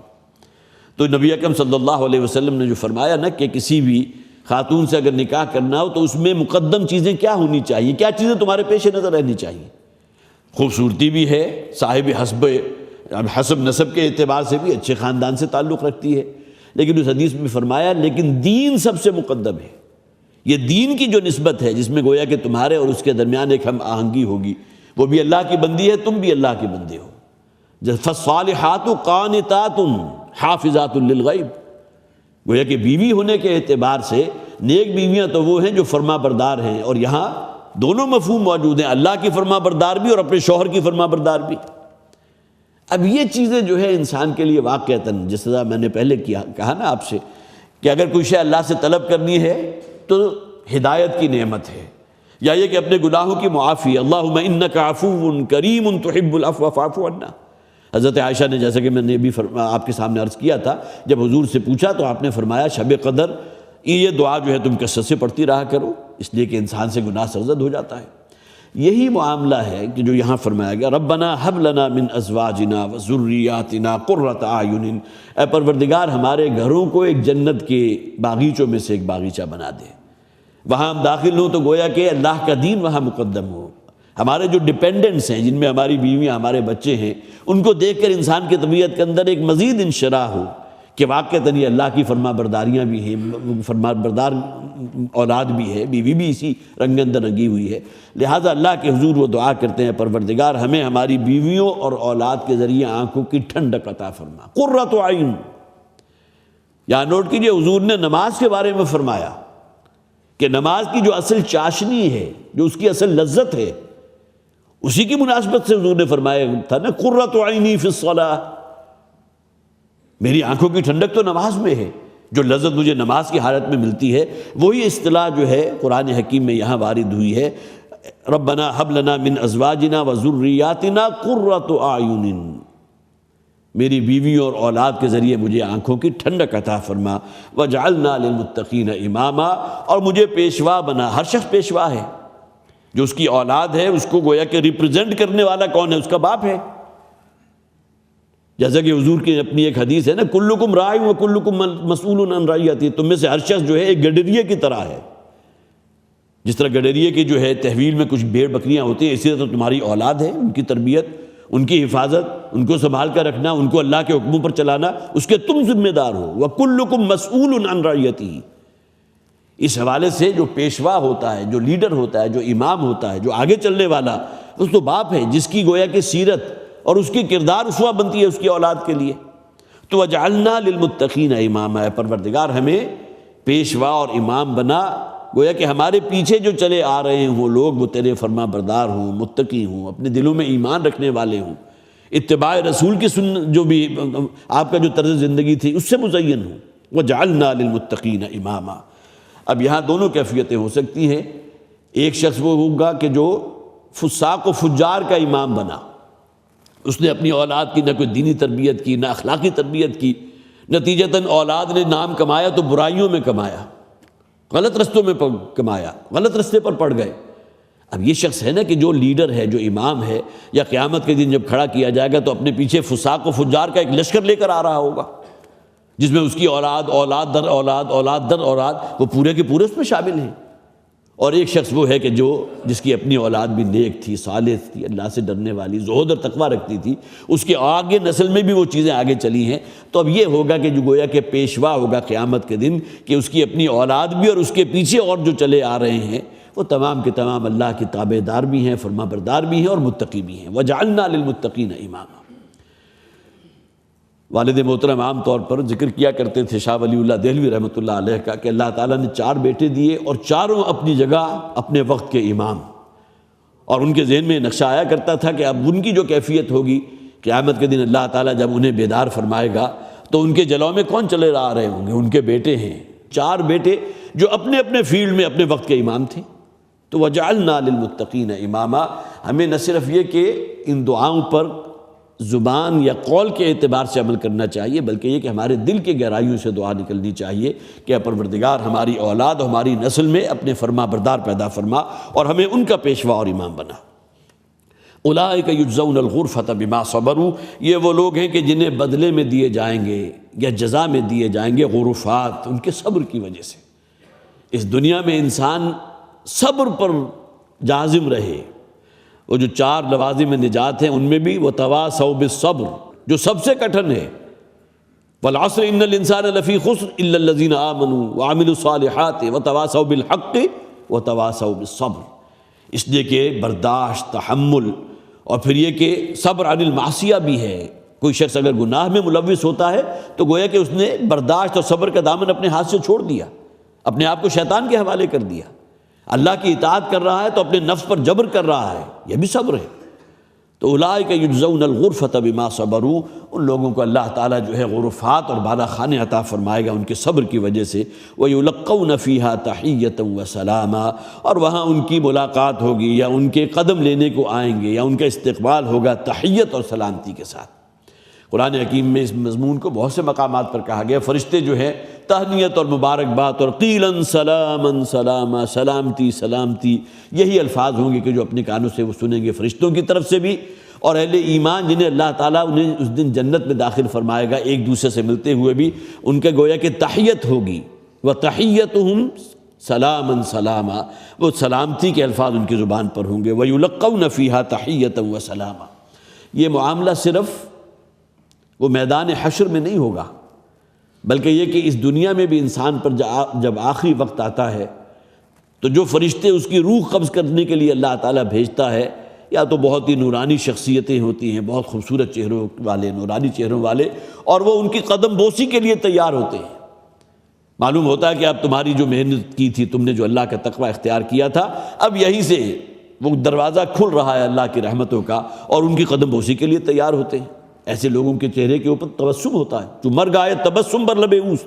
تو نبی اکرم صلی اللہ علیہ وسلم نے جو فرمایا نا کہ کسی بھی خاتون سے اگر نکاح کرنا ہو تو اس میں مقدم چیزیں کیا ہونی چاہیے، کیا چیزیں تمہارے پیش نظر رہنی چاہیے؟ خوبصورتی بھی ہے، صاحب حسب نسب کے اعتبار سے بھی اچھے خاندان سے تعلق رکھتی ہے، لیکن اس حدیث میں فرمایا لیکن دین سب سے مقدم ہے۔ یہ دین کی جو نسبت ہے جس میں گویا کہ تمہارے اور اس کے درمیان ایک ہم آہنگی ہوگی، وہ بھی اللہ کی بندی ہے، تم بھی اللہ کے بندے ہو۔ فالصالحات قانتات حافظات للغیب، گویا کہ بیوی ہونے کے اعتبار سے نیک بیویاں تو وہ ہیں جو فرما بردار ہیں، اور یہاں دونوں مفہوم موجود ہیں، اللہ کی فرما بردار بھی اور اپنے شوہر کی فرما بردار بھی۔ اب یہ چیزیں جو ہے انسان کے لیے واقعتاً، جس طرح میں نے پہلے کہا نا آپ سے کہ اگر کوئی شے اللہ سے طلب کرنی ہے تو ہدایت کی نعمت ہے، یا یہ کہ اپنے گناہوں کی معافی، اللہم انک عفو کریم تحب العفو فاعف عنا۔ حضرت عائشہ نے، جیسا کہ میں نے بھی آپ کے سامنے عرض کیا تھا، جب حضور سے پوچھا تو آپ نے فرمایا شب قدر یہ دعا جو ہے تم کثرت سے پڑھتی رہا کرو، اس لیے کہ انسان سے گناہ سرزد ہو جاتا ہے۔ یہی معاملہ ہے کہ جو یہاں فرمایا گیا ربنا ھب لنا من ازواجنا وذریاتنا قرۃ اعین، اے پروردگار ہمارے گھروں کو ایک جنت کے باغیچوں میں سے ایک باغیچہ بنا دے، وہاں ہم داخل ہوں تو گویا کہ اللہ کا دین وہاں مقدم ہو، ہمارے جو ڈیپینڈنٹس ہیں جن میں ہماری بیویاں ہمارے بچے ہیں ان کو دیکھ کر انسان کی طبیعت کے اندر ایک مزید انشراح ہو کہ واقعتاً یہ اللہ کی فرما برداریاں بھی ہیں، فرما بردار اولاد بھی ہے، بیوی بھی اسی رنگ اندر رنگی ہوئی ہے۔ لہٰذا اللہ کے حضور وہ دعا کرتے ہیں پروردگار ہمیں ہماری بیویوں اور اولاد کے ذریعے آنکھوں کی ٹھنڈک عطا فرما، قرۃ عین۔ یہاں نوٹ کیجئے حضور نے نماز کے بارے میں فرمایا کہ نماز کی جو اصل چاشنی ہے، جو اس کی اصل لذت ہے، اسی کی مناسبت سے حضور نے فرمایا تھا نا قرۃ عینی فی الصلاۃ، میری آنکھوں کی ٹھنڈک تو نماز میں ہے، جو لذت مجھے نماز کی حالت میں ملتی ہے، وہی اصطلاح جو ہے قرآن حکیم میں یہاں وارد ہوئی ہے، ربنا ھب لنا من ازواجنا وذریاتنا قرۃ اعین، میری بیویوں اور اولاد کے ذریعے مجھے آنکھوں کی ٹھنڈک عطا فرما، وجعلنا للمتقین اماما، اور مجھے پیشوا بنا۔ ہر شخص پیشوا ہے، جو اس کی اولاد ہے اس کو گویا کہ ریپرزینٹ کرنے والا کون ہے؟ اس کا باپ ہے۔ جیسا کہ حضور کی اپنی ایک حدیث ہے نا کلکم راع وکلکم مسئول عن رعیتہ، تم میں سے ہر شخص جو ہے ایک گڈریے کی طرح ہے۔ جس طرح گڈریے کی جو ہے تحویل میں کچھ بھیڑ بکریاں ہوتی ہیں، اسی طرح تو تمہاری اولاد ہے، ان کی تربیت، ان کی حفاظت، ان کو سنبھال کر رکھنا، ان کو اللہ کے حکموں پر چلانا، اس کے تم ذمہ دار ہو۔ وکلکم مسئول عن رعیتہ، اس حوالے سے جو پیشوا ہوتا ہے، جو لیڈر ہوتا ہے، جو امام ہوتا ہے، جو آگے چلنے والا، اس تو باپ ہے جس کی گویا کہ سیرت اور اس کی کردار اسوہ بنتی ہے اس کی اولاد کے لیے۔ تو وجعلنا للمتقین اماما، اے پروردگار ہمیں پیشوا اور امام بنا، گویا کہ ہمارے پیچھے جو چلے آ رہے ہیں وہ لوگ وہ تیرے فرما بردار ہوں، متقی ہوں، اپنے دلوں میں ایمان رکھنے والے ہوں، اتباع رسول کی جو بھی آپ کا جو طرز زندگی تھی اس سے مزین ہوں۔ وجعلنا للمتقین اماما۔ اب یہاں دونوں کیفیتیں ہو سکتی ہیں، ایک شخص وہ ہوگا کہ جو فساق و فجار کا امام بنا، اس نے اپنی اولاد کی نہ کوئی دینی تربیت کی، نہ اخلاقی تربیت کی، نتیجتاً اولاد نے نام کمایا تو برائیوں میں کمایا، غلط رستوں میں کمایا، غلط رستے پر پڑ گئے۔ اب یہ شخص ہے نا کہ جو لیڈر ہے، جو امام ہے، یا قیامت کے دن جب کھڑا کیا جائے گا تو اپنے پیچھے فساق و فجار کا ایک لشکر لے کر آ رہا ہوگا، جس میں اس کی اولاد اولاد در اولاد اولاد در اولاد وہ پورے کے پورے اس میں شامل ہیں۔ اور ایک شخص وہ ہے کہ جس کی اپنی اولاد بھی نیک تھی، صالح تھی، اللہ سے ڈرنے والی، زہد اور تقویٰ رکھتی تھی، اس کے آگے نسل میں بھی وہ چیزیں آگے چلی ہیں۔ تو اب یہ ہوگا کہ جو گویا کہ پیشوا ہوگا قیامت کے دن، کہ اس کی اپنی اولاد بھی اور اس کے پیچھے اور جو چلے آ رہے ہیں وہ تمام کے تمام اللہ کے تابع دار بھی ہیں، فرما بردار بھی ہیں اور متقی بھی ہیں۔ وجعلنا للمتقین اماما۔ والد محترم عام طور پر ذکر کیا کرتے تھے شاہ ولی اللہ دہلوی رحمۃ اللہ علیہ کا کہ اللہ تعالیٰ نے 4 بیٹے دیے اور چاروں اپنی جگہ اپنے وقت کے امام، اور ان کے ذہن میں نقشہ آیا کرتا تھا کہ اب ان کی جو کیفیت ہوگی قیامت کے دن اللہ تعالیٰ جب انہیں بیدار فرمائے گا تو ان کے جلوں میں کون چلے آ رہے ہوں گے؟ ان کے بیٹے ہیں، 4 بیٹے جو اپنے اپنے فیلڈ میں اپنے وقت کے امام تھے۔ تو وجعلنا للمتقین اماما، ہمیں نہ صرف یہ کہ ان دعاؤں پر زبان یا قول کے اعتبار سے عمل کرنا چاہیے، بلکہ یہ کہ ہمارے دل کے گہرائیوں سے دعا نکلنی چاہیے کہ اے پروردگار ہماری اولاد ہماری نسل میں اپنے فرما بردار پیدا فرما اور ہمیں ان کا پیشوا اور امام بنا۔ اولئک یجزون الغرفۃ بما صبروا، یہ وہ لوگ ہیں کہ جنہیں بدلے میں دیے جائیں گے یا جزا میں دیے جائیں گے غرفات، ان کے صبر کی وجہ سے۔ اس دنیا میں انسان صبر پر جازم رہے۔ وہ جو 4 لوازم نجات ہیں ان میں بھی وتواصوا بالصبر جو سب سے کٹھن ہے، والعصر ان الانسان لفی خسر الا الذین آمنوا وعملوا الصالحات وتواصوا بالحق وتواصوا بالصبر، اس لیے کہ برداشت، تحمل، اور پھر یہ کہ صبر عن المعصیہ بھی ہے۔ کوئی شخص اگر گناہ میں ملوث ہوتا ہے تو گویا کہ اس نے برداشت اور صبر کا دامن اپنے ہاتھ سے چھوڑ دیا، اپنے آپ کو شیطان کے حوالے کر دیا۔ اللہ کی اطاعت کر رہا ہے تو اپنے نفس پر جبر کر رہا ہے، یہ بھی صبر ہے۔ تو اولئک یجزون الغرفۃ بما صبروا، ان لوگوں کو اللہ تعالیٰ جو ہے غرفات اور بالا خانے عطا فرمائے گا ان کے صبر کی وجہ سے۔ وَيُلَقَّوْنَ فِيهَا تَحِيَّةً وَسَلَامًا، اور وہاں ان کی ملاقات ہوگی یا ان کے قدم لینے کو آئیں گے یا ان کا استقبال ہوگا تحیت اور سلامتی کے ساتھ۔ قرآن حکیم میں اس مضمون کو بہت سے مقامات پر کہا گیا۔ فرشتے جو ہیں تہنیت اور مبارکباد اور قیلاً سلاماً سلاما، سلامتی سلامتی، یہی الفاظ ہوں گے کہ جو اپنے کانوں سے وہ سنیں گے فرشتوں کی طرف سے بھی، اور اہل ایمان جنہیں اللہ تعالیٰ انہیں اس دن جنت میں داخل فرمائے گا ایک دوسرے سے ملتے ہوئے بھی ان کے گویا کہ تحیت ہوگی۔ وَتَحِيَّتُهُمْ سلاماً سلاما، وہ سلامتی کے الفاظ ان کی زبان پر ہوں گے۔ وَيُلَقَّوْنَ فِيهَا تَحِيَّةً وَسَلَامًا، یہ معاملہ صرف وہ میدان حشر میں نہیں ہوگا، بلکہ یہ کہ اس دنیا میں بھی انسان پر جب آخری وقت آتا ہے تو جو فرشتے اس کی روح قبض کرنے کے لیے اللہ تعالیٰ بھیجتا ہے، یا تو بہت ہی نورانی شخصیتیں ہوتی ہیں، بہت خوبصورت چہروں والے، نورانی چہروں والے، اور وہ ان کی قدم بوسی کے لیے تیار ہوتے ہیں۔ معلوم ہوتا ہے کہ اب تمہاری جو محنت کی تھی، تم نے جو اللہ کا تقوی اختیار کیا تھا، اب یہیں سے وہ دروازہ کھل رہا ہے اللہ کی رحمتوں کا، اور ان کی قدم بوسی کے لیے تیار ہوتے ہیں۔ ایسے لوگوں کے چہرے کے اوپر تبسم ہوتا ہے، جو مر گئے تبسم بر لب اوست،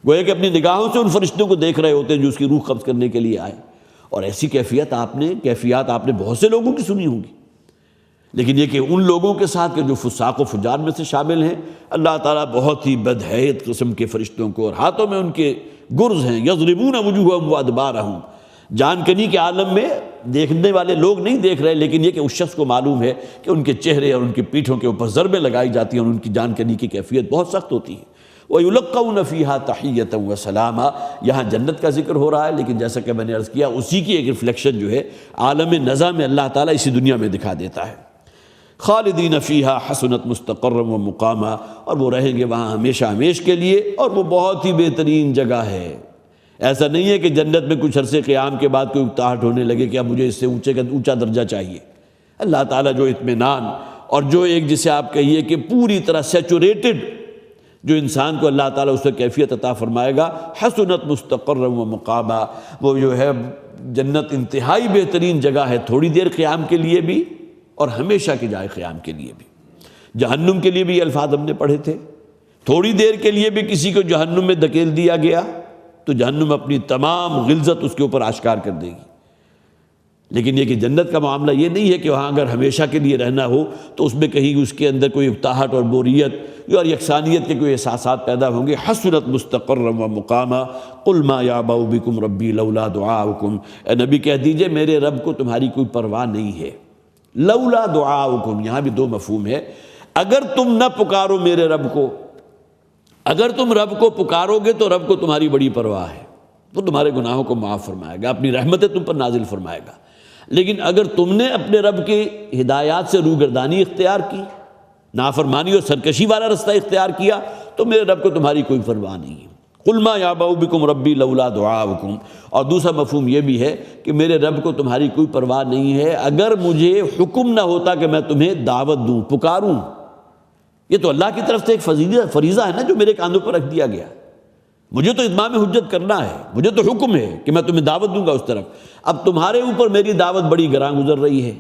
گویا کہ اپنی نگاہوں سے ان فرشتوں کو دیکھ رہے ہوتے ہیں جو اس کی روح قبض کرنے کے لیے آئے۔ اور ایسی کیفیات آپ نے بہت سے لوگوں کی سنی ہوں گی، لیکن یہ کہ ان لوگوں کے ساتھ کہ جو فساق و فجار میں سے شامل ہیں، اللہ تعالیٰ بہت ہی بدحیت قسم کے فرشتوں کو، اور ہاتھوں میں ان کے گرز ہیں، یضربون وجوہہم وادبارہم، جان کنی کے عالم میں دیکھنے والے لوگ نہیں دیکھ رہے، لیکن یہ کہ اس شخص کو معلوم ہے کہ ان کے چہرے اور ان کی پیٹھوں کے اوپر ضربیں لگائی جاتی ہیں، اور ان کی جان کنی کی کیفیت بہت سخت ہوتی ہے۔ وَيُلَقَّوْنَ فِيهَا تَحِيَّةً وَسَلَامًا، یہاں جنت کا ذکر ہو رہا ہے، لیکن جیسا کہ میں نے عرض کیا اسی کی ایک ریفلیکشن جو ہے عالم نزا میں اللہ تعالیٰ اسی دنیا میں دکھا دیتا ہے۔ خالدین فیہا حسنت مستقرا و مقاما، اور وہ رہیں گے وہاں ہمیشہ ہمیش کے لیے، اور وہ بہت ہی بہترین جگہ ہے۔ ایسا نہیں ہے کہ جنت میں کچھ عرصے قیام کے بعد کوئی اکتاہٹ ہونے لگے کہ اب مجھے اس سے اونچا درجہ چاہیے۔ اللہ تعالیٰ جو اطمینان اور جو ایک جسے آپ کہیے کہ پوری طرح سیچوریٹڈ جو انسان کو اللہ تعالیٰ اس سے کیفیت عطا فرمائے گا، حسنت مستقرا و مقاما، وہ جو ہے جنت انتہائی بہترین جگہ ہے، تھوڑی دیر قیام کے لیے بھی اور ہمیشہ کی جائے قیام کے لیے بھی۔ جہنم کے لیے بھی یہ الفاظ ہم نے پڑھے تھے، تھوڑی دیر کے لیے بھی کسی کو جہنم میں دھکیل دیا گیا تو جہنم اپنی تمام غلظت اس کے اوپر آشکار کر دے گی۔ لیکن یہ کہ جنت کا معاملہ یہ نہیں ہے کہ وہاں اگر ہمیشہ کے لیے رہنا ہو تو اس میں کہیں اس کے اندر کوئی اکتاہٹ اور بوریت اور یکسانیت کے کوئی احساسات پیدا ہوں گے۔ حسنت مستقرا و مقاما قل ما یعبأ بکم ربی لولا دعاؤکم، اے نبی کہہ دیجئے میرے رب کو تمہاری کوئی پرواہ نہیں ہے۔ لولا دعاؤکم، یہاں بھی دو مفہوم ہے، اگر تم نہ پکارو میرے رب کو، اگر تم رب کو پکارو گے تو رب کو تمہاری بڑی پرواہ ہے، تو تمہارے گناہوں کو معاف فرمائے گا، اپنی رحمتیں تم پر نازل فرمائے گا۔ لیکن اگر تم نے اپنے رب کی ہدایات سے روگردانی اختیار کی، نافرمانی اور سرکشی والا رستہ اختیار کیا، تو میرے رب کو تمہاری کوئی پرواہ نہیں ہے۔ قل ما یعبأ بکم ربی لولا دعاؤکم، اور دوسرا مفہوم یہ بھی ہے کہ میرے رب کو تمہاری کوئی پرواہ نہیں ہے اگر مجھے حکم نہ ہوتا کہ میں تمہیں دعوت دوں، پکاروں۔ یہ تو اللہ کی طرف سے ایک فریضہ ہے نا جو میرے کاندھوں پر رکھ دیا گیا، مجھے تو اتمام حجت کرنا ہے، مجھے تو حکم ہے کہ میں تمہیں دعوت دوں گا اس طرف۔ اب تمہارے اوپر میری دعوت بڑی گراں گزر رہی ہے،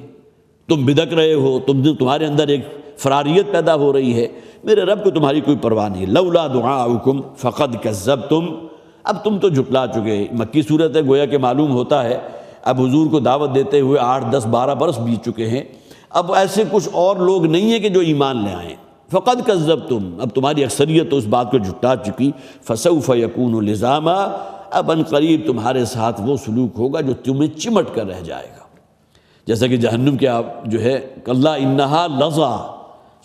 تم بدک رہے ہو، تمہارے اندر ایک فراریت پیدا ہو رہی ہے، میرے رب کو تمہاری کوئی پرواہ نہیں۔ لولا دعاؤکم فقد کذبتم، اب تم تو جھٹلا چکے، مکی صورت ہے، گویا کہ معلوم ہوتا ہے اب حضور کو دعوت دیتے ہوئے 8 10 12 برس بیت چکے ہیں، اب ایسے کچھ اور لوگ نہیں ہیں کہ جو ایمان لے آئیں۔ فقد کذبتم، اب تمہاری اکثریت تو اس بات کو جھٹلا چکی، فسوف یکون لزاما، اب ان قریب تمہارے ساتھ وہ سلوک ہوگا جو تمہیں چمٹ کر رہ جائے گا، جیسا کہ جہنم کے جو ہے کلا انہا لظا،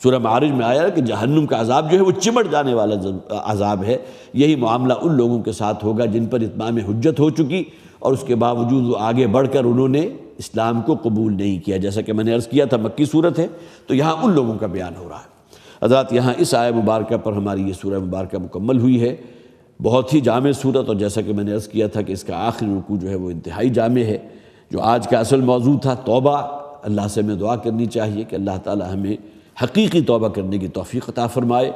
سورہ معارج میں آیا کہ جہنم کا عذاب جو ہے وہ چمٹ جانے والا عذاب ہے۔ یہی معاملہ ان لوگوں کے ساتھ ہوگا جن پر اتمام حجت ہو چکی اور اس کے باوجود وہ آگے بڑھ کر انہوں نے اسلام کو قبول نہیں کیا، جیسا کہ میں نے عرض کیا تھا مکی صورت ہے، تو یہاں ان لوگوں کا بیان ہو رہا ہے۔ حضرات یہاں اس آیہ مبارکہ پر ہماری یہ سورہ مبارکہ مکمل ہوئی ہے، بہت ہی جامع صورت، اور جیسا کہ میں نے عرض کیا تھا کہ اس کا آخری رکوع جو ہے وہ انتہائی جامع ہے۔ جو آج کا اصل موضوع تھا توبہ، اللہ سے ہمیں دعا کرنی چاہیے کہ اللہ تعالی ہمیں حقیقی توبہ کرنے کی توفیق عطا فرمائے،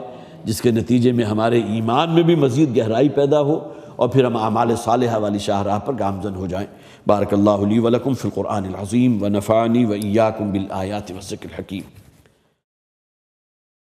جس کے نتیجے میں ہمارے ایمان میں بھی مزید گہرائی پیدا ہو اور پھر ہم اعمال صالحہ والی شاہراہ پر گامزن ہو جائیں۔ بارک اللہ لی ولکم فی القرآن العظیم ونفعنی وإیاکم بالآیات والذکر الحکیم۔